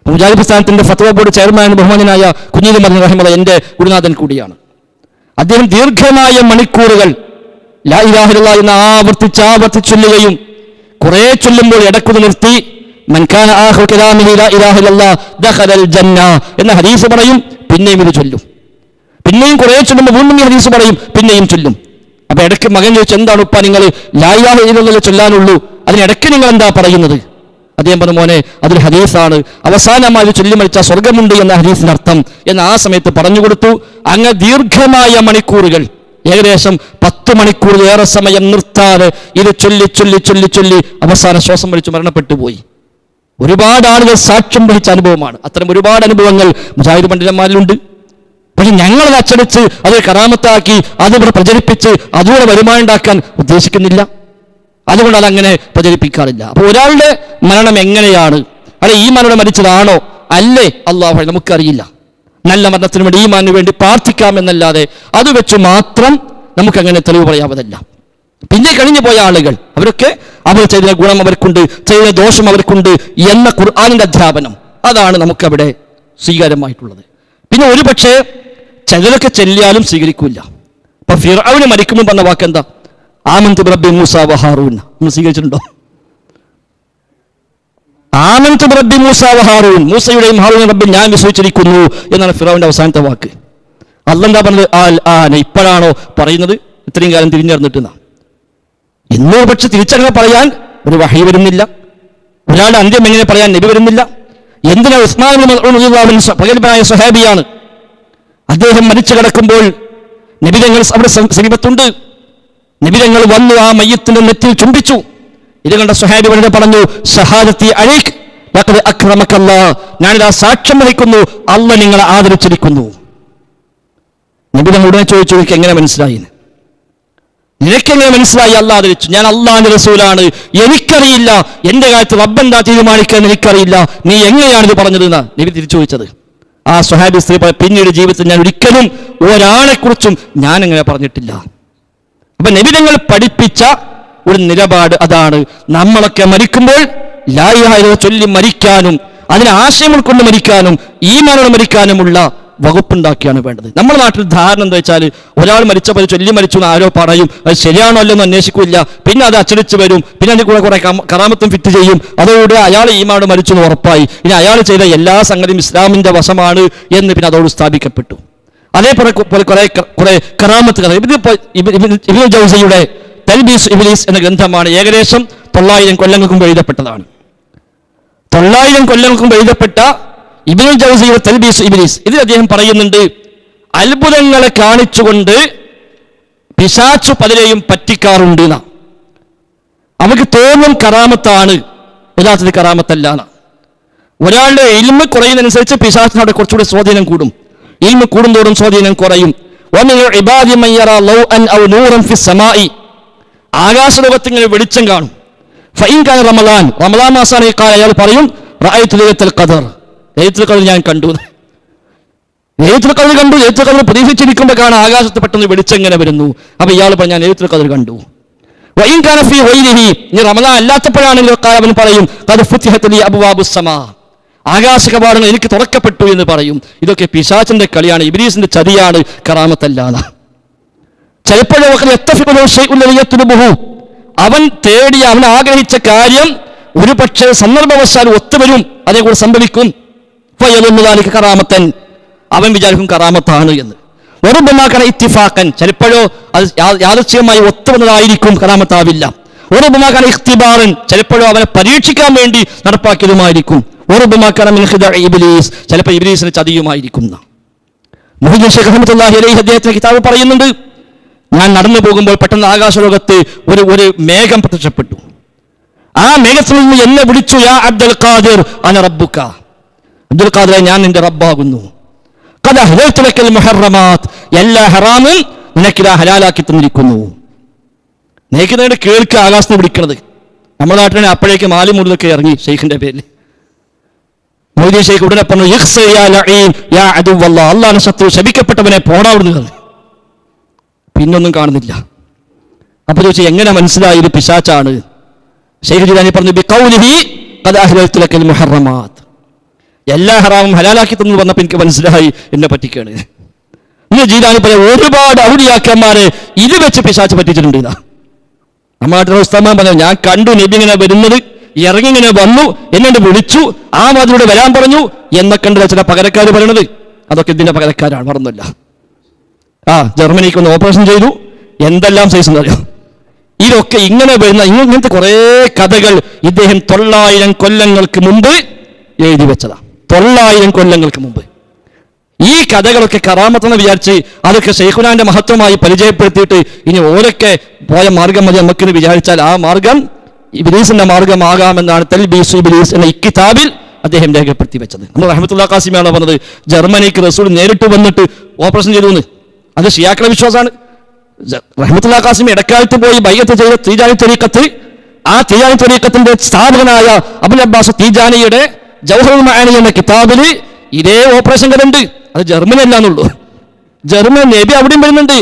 മുജാഹിദ് പ്രസ്ഥാനത്തിന്റെ ഫത്വ ബോർഡ് ചെയർമാൻ ബഹുമാനായ കുഞ്ഞീദ് മദനി റഹിമഹുല്ലാഹ് എന്റെ ഗുരുനാഥൻ കൂടിയാണ്. അദ്ദേഹം ദീർഘമായ മണിക്കൂറുകൾ ലാ ഇലാഹ ഇല്ലല്ലാഹ് എന്ന് ആവർത്തിച്ച് ചൊല്ലുകയും കുറെ ചൊല്ലുമ്പോൾ ഇടയ്ക്ക് നിർത്തി മൻ കാന ആഖിറു കലാമിഹി ലാ ഇലാഹ ഇല്ലല്ലാഹ് ദഖലൽ ജന്ന എന്ന ഹദീസ് പറയും, പിന്നെയും ഇത് ചൊല്ലും. പിന്നെയും കുറെ ചൊല്ലുമ്പോൾ വീണ്ടും ഈ ഹദീസ് പറയും, പിന്നെയും ചൊല്ലും. അപ്പൊ ഇടയ്ക്ക് മകൻ ചോദിച്ചു, എന്താണ് ഉപ്പ നിങ്ങൾ ലാ ഇലാഹ ഇല്ലല്ലാഹ് ചൊല്ലാനുള്ളൂ, അതിനിടയ്ക്ക് നിങ്ങൾ എന്താ പറയുന്നത്? അദ്ദേഹം പറഞ്ഞു, മോനെ അതൊരു ഹദീസാണ്, അവസാനമായി ചൊല്ലി മരിച്ച സ്വർഗമുണ്ട് എന്ന ഹദീസിന്റെ അർത്ഥം എന്ന് ആ സമയത്ത് പറഞ്ഞു കൊടുത്തു. അങ്ങനെ ദീർഘമായ മണിക്കൂറുകൾ, ഏകദേശം 10 മണിക്കൂറിലേറെ സമയം നിർത്താതെ ഇത് ചൊല്ലി ചൊല്ലി ചൊല്ലി ചൊല്ലി അവസാന ശ്വാസം വലിച്ചു മരണപ്പെട്ടു പോയി. ഒരുപാട് ആളുകൾ സാക്ഷ്യം വഹിച്ച അനുഭവമാണ്. അത്തരം ഒരുപാട് അനുഭവങ്ങൾ മുജാഹിദ് പണ്ഡിതന്മാരിലുണ്ട്. പക്ഷെ ഞങ്ങളത് അച്ചടിച്ച് അത് കറാമത്താക്കി അതിവിടെ പ്രചരിപ്പിച്ച് അതുകൂടെ വരുമാനം ഉണ്ടാക്കാൻ ഉദ്ദേശിക്കുന്നില്ല. അതുകൊണ്ട് അതങ്ങനെ പ്രചരിപ്പിക്കാറില്ല. അപ്പൊ ഒരാളുടെ മരണം എങ്ങനെയാണ്, അല്ലെ ഈ മരണം മരിച്ചതാണോ അല്ലേ അല്ലാഹു നമുക്കറിയില്ല. നല്ല മരണത്തിന് വേണ്ടി ഈമാനിന് വേണ്ടി പ്രാർത്ഥിക്കാം എന്നല്ലാതെ അത് വെച്ച് മാത്രം നമുക്കങ്ങനെ തെളിവ് പറയാവതല്ല. പിന്നെ കഴിഞ്ഞു പോയ ആളുകൾ അവരൊക്കെ അവർ ചെയ്ത ഗുണം അവർക്കുണ്ട്, ചെയ്ത ദോഷം അവർക്കുണ്ട് എന്ന ഖുർആനിന്റെ അധ്യാപനം അതാണ് നമുക്കവിടെ സ്വീകാര്യമായിട്ടുള്ളത്. പിന്നെ ഒരു പക്ഷേ ചിലരൊക്കെ ചെല്ലിയാലും സ്വീകരിക്കില്ല. ഇപ്പൊ ഫിർഔന് മരിക്കുമ്പോൾ പറഞ്ഞ വാക്കെന്താ? ആമന്തു ബിറബ്ബി മൂസ വ ഹാറൂൻ. നമ്മൾ സ്വീകരിച്ചിട്ടുണ്ടോ? ആമന്തു ബിറബ്ബി മൂസ വ ഹാറൂൻ, മൂസയുടെയും ഹാറൂനും റബ്ബിൽ ഞാൻ വിശ്വസിച്ചിരിക്കുന്നു എന്നാണ് ഫിർഔന്റെ അവസാനത്തെ വാക്ക്. അല്ലാഹ് എന്താ പറഞ്ഞത്? ഇപ്പോഴാണോ പറയുന്നത്? ഇത്രയും കാലം തിരിഞ്ഞറിഞ്ഞിട്ടുന്ന. ഇന്നോ പക്ഷെ തിരിച്ചങ്ങനെ പറയാൻ ഒരു വഹി വരുന്നില്ല, ഒരാളുടെ അന്ത്യം എങ്ങനെ പറയാൻ നബി വരുന്നില്ല? എന്തിനാ? ഉസ്മാൻ പ്രഗത്ഭനായ സ്വഹാബിയാണ്. അദ്ദേഹം മരിച്ചു കിടക്കുമ്പോൾ നബിതങ്ങൾ അവിടെ സമീപത്തുണ്ട്. നബിതങ്ങൾ വന്നു ആ മയ്യത്തിന്റെ നെറ്റിൽ ചുംബിച്ചു. ഇത് കണ്ട സ്വഹാബി വളരെ പറഞ്ഞു, ഷഹാദത്തി അലൈക് ലഖദ് അക്രമക്കല്ലാഹ്, ഞാനിതാ സാക്ഷ്യം വഹിക്കുന്നു, അല്ലാഹ് നിങ്ങളെ ആദരിച്ചിരിക്കുന്നു. നബിതങ്ങൾ ഉടനെ ചോദിച്ചു, എനിക്ക് എങ്ങനെ മനസ്സിലായി? നിനക്കെങ്ങനെ മനസ്സിലായി അല്ലാഹ് ആദരിച്ചു? ഞാൻ അള്ളാഹിന്റെ റസൂലാണ്, എനിക്കറിയില്ല, എന്റെ കാര്യത്തിൽ റബ്ബ് എന്താ തീരുമാനിക്കാൻ എനിക്കറിയില്ല, നീ എങ്ങനെയാണിത് പറഞ്ഞത് എന്നാ നബി തിരിച്ചു ചോദിച്ചത്. ആ സ്വഹാബി സ്ത്രീ പിന്നീട് ജീവിതത്തിൽ ഞാൻ ഒരിക്കലും ഒരാളെക്കുറിച്ചും ഞാൻ അങ്ങനെ പറഞ്ഞിട്ടില്ല. അപ്പൊ നബിതങ്ങൾ പഠിപ്പിച്ച ഒരു നിലപാട് അതാണ്. നമ്മളൊക്കെ മരിക്കുമ്പോൾ ലാ ഇലാഹ ഇല്ലല്ലാഹ് ചൊല്ലി മരിക്കാനും അതിന് ആശയം ഉൾക്കൊണ്ട് മരിക്കാനും ഈമാനോടെ മരിക്കാനുമുള്ള വകുപ്പുണ്ടാക്കിയാണ് വേണ്ടത്. നമ്മുടെ നാട്ടിൽ ധാരണ എന്താ വെച്ചാൽ ഒരാൾ മരിച്ചപ്പോൾ ചൊല്ലി മരിച്ചു എന്ന് ആരോ പറയും, അത് ശരിയാണോ അല്ലെന്ന് അന്വേഷിക്കില്ല, പിന്നെ അത് അച്ചടിച്ച് വരും, പിന്നെ അതിന് കൂടെ കുറെ കറാമത്തും ഫിറ്റ് ചെയ്യും, അതോടെ അയാൾ ഈമാനോട് മരിച്ചു എന്ന് ഉറപ്പായി. ഇനി അയാൾ ചെയ്ത എല്ലാ സംഗതിയും ഇസ്ലാമിന്റെ വശമാണ് എന്ന് പിന്നെ അതോട് സ്ഥാപിക്കപ്പെട്ടു. അതേപോലെ കുറെ കറാമത്ത് കഥ ഇബ്നു ജൗസിയുടെ തൽബീസ് ഇബ്ലീസ് എന്ന ഗ്രന്ഥമാണ്. ഏകദേശം 900 കൊല്ലങ്ങൾക്കും എഴുതപ്പെട്ടതാണ്. 900 കൊല്ലങ്ങൾക്കും എഴുതപ്പെട്ട ഇബ്നു ജൗസിയുടെ തൽബീസ് ഇബ്ലീസ്, ഇതിൽ അദ്ദേഹം പറയുന്നുണ്ട്, അത്ഭുതങ്ങളെ കാണിച്ചുകൊണ്ട് പിശാചു പലരെയും പറ്റിക്കാറുണ്ട്. അവർക്ക് തോന്നും കറാമത്താണ്, യഥാർത്ഥത്തിൽ കറാമത്തല്ല. ഒരാളുടെ ഇൽമ് കുറയുന്നതനുസരിച്ച് പിശാചിന് അവിടെ കുറച്ചുകൂടി സ്വാധീനം കൂടും. ഇൽമ് കൂടുന്തോറും സ്വാധീനം കുറയും. ആകാശലോകത്ത് ഇങ്ങനെ വെളിച്ചം കാണും. റമളാൻ മാസാണ് ഈ കാലം, അയാൾ പറയും റഅയ്തു ലൈലത്തുൽ ഖദർ, ലൈലത്തുൽ ഖദർ ഞാൻ കണ്ടു. ലൈലത്തുൽ ഖദർ കണ്ടു. ലൈലത്തുൽ ഖദർ പ്രതീക്ഷിച്ചിരിക്കുമ്പോൾ കാണാൻ ആകാശത്ത് പെട്ടെന്ന് വെളിച്ചം ഇങ്ങനെ വരുന്നു. അപ്പൊ ഇയാൾ പറഞ്ഞു, ഞാൻ ലൈലത്തുൽ ഖദർ കണ്ടു. ഇനി റമളാൻ അല്ലാത്തപ്പോഴാണെങ്കിലും അവൻ പറയും ഖദ് ഫുതിഹത് ലി അബ്വാബുസ് സമാ, ആകാശ കവാടങ്ങൾ എനിക്ക് തുറക്കപ്പെട്ടു എന്ന് പറയും. ഇതൊക്കെ പിശാചിന്റെ കളിയാണ്, ഇബ്ലീസിന്റെ ചതിയാണ്, കറാമത്തല്ലാതെ. ചിലപ്പോഴൊക്കെ അവൻ തേടിയ അവൻ ആഗ്രഹിച്ച കാര്യം ഒരു പക്ഷേ സന്ദർഭവശാൽ ഒത്തുവരും, അതേകൂടെ സംഭവിക്കും. കറാമത്തൻ, അവൻ വിചാരിക്കും കറാമത്താണ് എന്ന്. വെറുബമാക്കണ ഇത്തിഫാക്കൻ, ചിലപ്പോഴോ അത് യാദൃച്ഛികമായി ഒത്തുവന്നതായിരിക്കും, കറാമത്താവില്ല. വെറുബമാക്കണ ഇഖ്തിബാറൻ, ചിലപ്പോഴോ അവനെ പരീക്ഷിക്കാൻ വേണ്ടി നടപ്പാക്കിയതുമായിരിക്കും. ഇബ്ലീസ്, ചിലപ്പോൾ ഇബ്ലീസിന് ചതിയുമായിരിക്കും. മുഹമ്മദ് ഷൈഖ് റഹ്മത്തുള്ളാഹി അലൈഹി അദ്ദേഹത്തിന്റെ കിതാബ് പറയുന്നുണ്ട്, ഞാൻ നടന്നു പോകുമ്പോൾ പെട്ടെന്ന് ആകാശലോകത്ത് ഒരു മേഘം പ്രത്യക്ഷപ്പെട്ടു. ആ മേഘത്തിൽ നിന്ന് എന്നെ വിളിച്ചു, യാ അബ്ദുൽ ഖാദിർ അന റബ്ബുക, അബ്ദുൽ ഖാദിറെ ഞാൻ നിന്റെ റബ്ബാകുന്നു. ഖദ് അഹ്ലൽതു ലക്കൽ മുഹറമാത്ത്, എല്ലാ ഹറാമും നിനക്കിതാ ഹലാലാക്കി തന്നിരിക്കുന്നു. നിനക്കിതോടെ കേൾക്കുക ആകാശത്ത് വിളിക്കുന്നത്. നമ്മുടെ നാട്ടിൽ അപ്പോഴേക്ക് മാലിമൂലൊക്കെ ഇറങ്ങി ഷെയ്ഖിന്റെ പേരിൽ. മൊയ്തീൻ ഷെയ്ഖ് ഉടനെ പറഞ്ഞു, അള്ളാഹുവിന്റെ ശത്രു, ശപിക്കപ്പെട്ടവനെ പോടാവുന്നത്. പിന്നൊന്നും കാണുന്നില്ല. അപ്പൊ ചോദിച്ചു, എങ്ങനെ മനസ്സിലായി ഇത് പിശാചാണ്? ഷെയ്ഖ് ജിലാനി പറഞ്ഞു, ബിഖൗലിഹി ഖദ് അഹ്ലൽതു ലക്കൽ മുഹറമാത്ത്, എല്ലാ ഹറാമും ഹലാലാക്കി തന്നു വന്നപ്പോൾ എനിക്ക് മനസ്സിലായി എന്നെ പറ്റിക്കാണ്. ഇന്ന് ജീലാനി പറയാം, ഒരുപാട് ഔലിയാക്കന്മാരെ ഇത് വെച്ച് പിശാച് പറ്റിച്ചിട്ടുണ്ട്. നമ്മുടെ നാട്ടിലെ ഉസ്താദ് പറഞ്ഞു, ഞാൻ കണ്ടു നബി ഇങ്ങനെ വരുന്നത്, ഇറങ്ങിങ്ങനെ വന്നു, എന്നെ വിളിച്ചു, ആ വാതിലൂടെ വരാൻ പറഞ്ഞു എന്നൊക്കെ ഉണ്ട് ചില പകരക്കാർ പറയണത്. അതൊക്കെ ഇതിന്റെ പകരക്കാരാണ്, മറന്നില്ല. ജർമ്മനിക്ക് ഒന്ന് ഓപ്പറേഷൻ ചെയ്തു, എന്തെല്ലാം സൈസ് അറിയാം. ഇതൊക്കെ ഇങ്ങനെ വരുന്ന ഇങ്ങനത്തെ കുറെ കഥകൾ ഇദ്ദേഹം 900 കൊല്ലങ്ങൾക്ക് മുമ്പ് എഴുതി വെച്ചതാ. 900 കൊല്ലങ്ങൾക്ക് മുമ്പ് ഈ കഥകളൊക്കെ കറാമത്തെന്ന് വിചാരിച്ച് അതൊക്കെ ശൈഖുനാന്റെ മഹത്വമായി പരിചയപ്പെടുത്തിയിട്ട് ഇനി ഓരൊക്കെ പോയ മാർഗം മതി നമുക്കിന്ന് വിചാരിച്ചാൽ ആ മാർഗം ഇബ്ലീസിന്റെ മാർഗമാകാമെന്നാണ് തൽബീസ് ഇബ്ലീസ് എന്ന ഇക്കിതാബിൽ അദ്ദേഹം രേഖപ്പെടുത്തി വെച്ചത്. നമ്മൾ റഹ്മത്തുള്ളാഹി ഖാസിമിയാണ് പറഞ്ഞത്, ജർമ്മനിക്ക് റസൂൽ നേരിട്ട് വന്നിട്ട് ഓപ്പറേഷൻ ചെയ്തു എന്ന്. അത് ഷിയാക്കളുടെ വിശ്വാസമാണ്. റഹ്മത്തുള്ളാഹി ഖാസിമി ഇടക്കാലത്ത് പോയി ബൈഅത്ത് ചെയ്ത തീജാനി ത്വരീഖത്ത്, ആ തീജാനി ത്വരീഖത്തിന്റെ സ്ഥാപകനായ അബുൽ അബ്ബാസ് തീജാനിയുടെ ജൗഹറുൽ മആനി എന്ന കിതാബിൽ ഇതേ ഓപ്പറേഷൻ കണ്ടുണ്ട്. അത് ജർമ്മനി അല്ലാന്നുള്ളൂ, ജർമ്മനി നബി അവിടെയും വരുന്നുണ്ട്.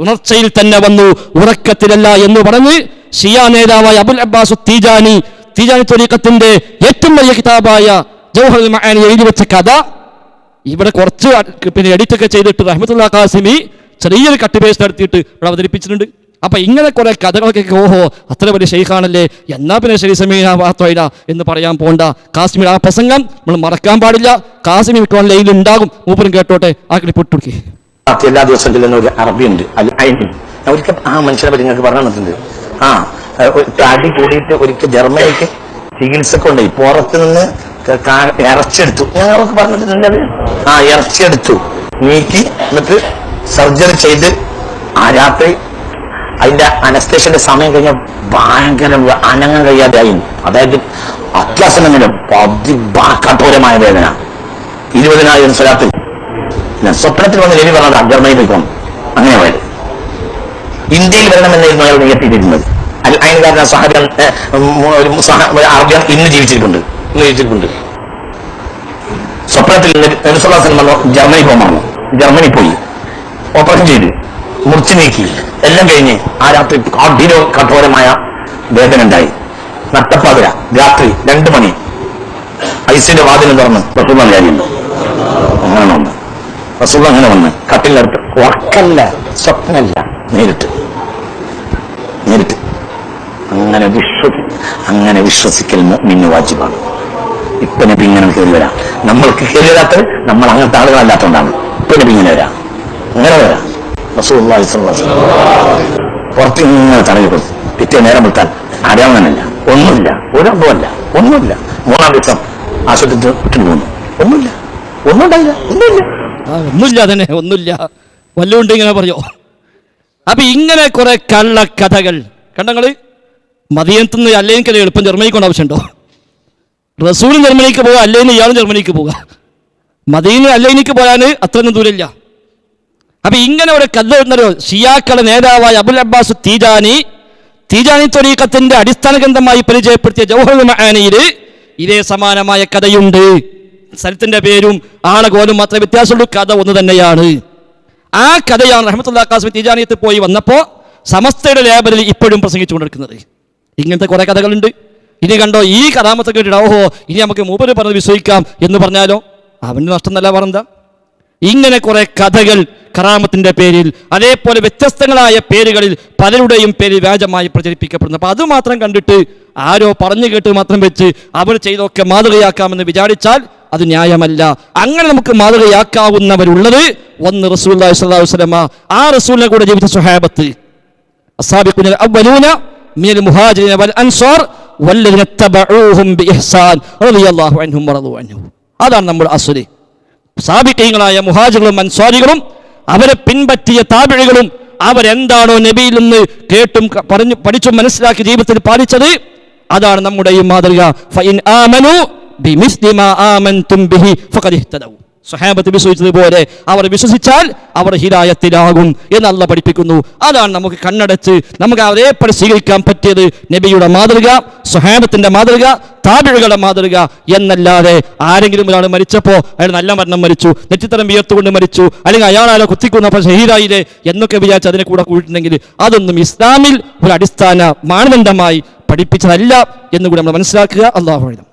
ഉണർച്ചയിൽ തന്നെ വന്നു, ഉറക്കത്തിലല്ല എന്ന് പറഞ്ഞ് ഷിയ നേതാവായ അബുൽ അബ്ബാസ് തീജാനി ത്വരീഖത്തിന്റെ ഏറ്റവും വലിയ കിതാബായ ജൗഹറുൽ മആനി എഴുതി വെച്ച കഥ ഇവിടെ കുറച്ച് എഡിറ്റൊക്കെ ചെയ്തിട്ട് റഹ്മത്തുള്ളാഹി ഖാസിമി ചെറിയൊരു കട്ട് പേസ്റ്റ് നടത്തിയിട്ട് ഇവിടെ അവതരിപ്പിച്ചിട്ടുണ്ട്. അപ്പൊ ഇങ്ങനെ കുറെ കഥകളൊക്കെ, ഓഹോ അത്ര വലിയ ഷെയ്ഖാണല്ലേ, എന്നാ പിന്നെ ശരി സമീന എന്ന് പറയാൻ പോണ്ട. കാസിമി ആ പ്രസംഗം നമ്മൾ മറക്കാൻ പാടില്ല. കാസിമി മിക്കവാറും ലൈനിൽ ഉണ്ടാകും, മൂപ്പരും കേട്ടോട്ടെ. ആ ക്ലിപ്പ് ഇട്ടുകൊടുക്കേ. എല്ലാ ദിവസവും ചെല്ലുന്ന ഒരു അറബിയുണ്ട്, അൽ ഐൻ. ഒരിക്കൽ ആ മനുഷ്യനെ പറ്റി നിങ്ങൾക്ക് പറഞ്ഞു തന്നിട്ടുണ്ട്. അടി കൂടിയിട്ട് ഒരിക്കൽ ജർമ്മനിക്ക് ചികിത്സക്ക് കൊണ്ടുപോയി. പുറത്ത് നിന്ന് ഇറച്ചെടുത്തു. ഞങ്ങൾക്ക് പറഞ്ഞിട്ടുണ്ടത് ഇറച്ചിയെടുത്തു നീക്കി എന്നിട്ട് സർജറി ചെയ്ത് ആ രാത്രി അതിന്റെ അനസ്തേഷ്യന്റെ സമയം കഴിഞ്ഞ ഭയങ്കര അനങ്ങാൻ കഴിയാതെയായി. അതായത് അത്യാസനങ്ങളും കഠോരമായ വേദന. 20,000 സ്ഥലത്തിൽ സ്വപ്നത്തിൽ വന്ന് രവി പറഞ്ഞത് ജർമ്മനിയിൽ പോകണം. അങ്ങനെ പോയത്. ഇന്ത്യയിൽ വരണമെന്നായിരുന്നു അയാൾ നിയത്തിയിരുന്നത്. അതിനുകാരൻ സഹാബിയൻ അറബിയൻ ഇന്ന് ജീവിച്ചിരിപ്പുണ്ട്. സ്വപ്നത്തിൽ വന്നു ജർമ്മനി പോകാൻ പറഞ്ഞു. ജർമ്മനി പോയി ഓപ്പറേഷൻ ചെയ്ത് മുറിച്ചു നീക്കി എല്ലാം കഴിഞ്ഞ് ആ രാത്രി കഠോരമായ വേദന ഉണ്ടായി. നട്ടപ്പാതിര രാത്രി 2 മണി ഐസിന്റെ വാതിലും തുറന്ന് റസൂൽ കാര്യമുണ്ട്. അങ്ങനെ വന്ന് റസൂൽ അങ്ങനെ വന്ന് കട്ടിലടുത്ത് ഉറക്കല്ല സ്വപ്നല്ല നേരിട്ട് അങ്ങനെ വിശ്വസിക്കൽ മുഅ്മിന് വാജിബാണ്. ഇപ്പൊ നബി ഇങ്ങനെ കയറി വരാം. നമ്മൾക്ക് കയറി വരാത്തത് നമ്മൾ അങ്ങനത്തെ ആളുകളല്ലാത്തതുകൊണ്ടാണ്. ഇപ്പൊ നബി ഇങ്ങനെ വരാം, അങ്ങനെ വരാം. റസൂലുള്ളാഹി സ്വല്ലല്ലാഹു അലൈഹി വസല്ലം പുറത്ത് ഇങ്ങനെ തടവി കൊടുത്തു. പിറ്റേ നേരം വിട്ടാൽ അറിയാവുന്നില്ല, ഒന്നുമില്ല, ഒരമ്പമല്ല, ഒന്നുമില്ല. 3-ാം ദിവസം ആശുപത്രി വിട്ടു പോന്നു. ഒന്നുമില്ല തന്നെ ഒന്നുമില്ല. വല്ലുണ്ട് ഇങ്ങനെ പറയോ. അപ്പൊ ഇങ്ങനെ കുറെ കള്ളക്കഥകൾ കണ്ടങ്ങള്. മദീനത്തുനിന്ന് അല്ലെങ്കിൽ എളുപ്പം ജർമ്മനിക്ക് കൊണ്ട് ആവശ്യമുണ്ടോ? റസൂലും ജർമ്മനിക്ക് പോവുക, അല്ലെങ്കിൽ ഇയാളും ജർമ്മനിക്ക് പോവുക. മദീന അല്ലൈനിക്ക് പോയാൽ അത്രയൊന്നും ദൂരമില്ല. അപ്പൊ ഇങ്ങനെ ഒരു കഥ എന്നൊരു ഷിയാക്കളുടെ നേതാവായ അബുൽ അബ്ബാസ് തീജാനി ത്വരീഖത്തിന്റെ അടിസ്ഥാന ഗ്രന്ഥമായി പരിചയപ്പെടുത്തിയ ജൗഹറുൽ മആനിയിൽ ഇതേ സമാനമായ കഥയുണ്ട്. സ്ഥലത്തിന്റെ പേരും ആളകോലും മാത്രമേ വ്യത്യാസമുള്ളൂ. കഥ ഒന്ന് തന്നെയാണ്. ആ കഥയാണ് റഹ്മത്തുള്ളാഹി ഖാസിമി തീജാനിയത്തിൽ പോയി വന്നപ്പോ സമസ്തയുടെ ലേബലിൽ ഇപ്പോഴും പ്രസംഗിച്ചുകൊണ്ടിരിക്കുന്നത്. ഇങ്ങനത്തെ കുറെ കഥകളുണ്ട്. ഇനി കണ്ടോ ഈ കറാമത്ത് കേട്ടിട്ട് ഓഹോ ഇനി നമുക്ക് മൂപ്പര് പറഞ്ഞത് വിശ്വസിക്കാം എന്ന് പറഞ്ഞാലോ അവന് നഷ്ടം എന്നല്ല പറഞ്ഞ. ഇങ്ങനെ കുറെ കഥകൾ കറാമത്തിന്റെ പേരിൽ അതേപോലെ വ്യത്യസ്തങ്ങളായ പേരുകളിൽ പലരുടെയും പേരിൽ വ്യാജമായി പ്രചരിപ്പിക്കപ്പെടുന്നു. അപ്പൊ അത് മാത്രം കണ്ടിട്ട് ആരോ പറഞ്ഞു കേട്ട് മാത്രം വെച്ച് അവർ ചെയ്തൊക്കെ മാതൃകയാക്കാമെന്ന് വിചാരിച്ചാൽ അത് ന്യായമല്ല. അങ്ങനെ നമുക്ക് മാതൃകയാക്കാവുന്നവരുള്ളത് ഒന്ന് റസൂലുള്ളാഹി സ്വല്ലല്ലാഹു അലൈഹി വസല്ലം, ആ റസൂലിനെ കൂടെ ജീവിച്ച സ്വഹാബത്ത്, അസ്സാബിഖൂനൽ അവ്വലൂന മിനൽ മുഹാജിരീന വൽ അൻസാർ വല്ലദീന തബഊഹും ബിഇഹ്സാൻ റളിയല്ലാഹു അൻഹും വറളു അൻഹു. അതാണ് നമ്മുടെ അസ്ലി. സാബിഖീങ്ങളായ മുഹാജിറുകളും അൻസാരികളും അവരെ പിൻപറ്റിയ താബിഈകളും അവരെന്താണോ നബിയിൽ നിന്ന് കേട്ടും പറഞ്ഞു പഠിച്ചും മനസ്സിലാക്കി ജീവിതത്തിൽ പാലിച്ചത് അതാണ് നമ്മുടെയും മാതൃക. ഫഇൻ ആമനു ബിമിസ്ലി മാ ആമൻതും ബിഹി ഫഖദ് ഇഹ്തദൗ. സ്വഹാബത്ത് വിശ്വസിച്ചതുപോലെ അവർ വിശ്വസിച്ചാൽ അവർ ഹിദായത്തിലാകും എന്ന് അല്ലാഹ് പഠിപ്പിക്കുന്നു. അതാണ് നമുക്ക് കണ്ണടച്ച് നമുക്ക് അതേപോലെ സ്വീകരിക്കാൻ പറ്റിയത് നബിയുടെ മാതൃക, സ്വഹാബത്തിന്റെ മാതൃക, താബിഈകളുടെ മാതൃക എന്നല്ലാതെ ആരെങ്കിലും ഒരാൾ മരിച്ചപ്പോൾ അയാൾ നല്ല മരണം മരിച്ചു, നെറ്റിത്തരം വിയർത്തുകൊണ്ട് മരിച്ചു, അല്ലെങ്കിൽ അയാളാലെ കുത്തിക്കുന്നപ്പോൾ ഷഹീദായില്ലേ എന്നൊക്കെ വിചാരിച്ച് അതിനെ കൂടെ കൂട്ടിട്ടുണ്ടെങ്കിൽ അതൊന്നും ഇസ്ലാമിൽ ഒരു അടിസ്ഥാന മാനദണ്ഡമായി പഠിപ്പിച്ചതല്ല എന്നുകൂടി നമ്മൾ മനസ്സിലാക്കുക. അല്ലാഹു അഅലം.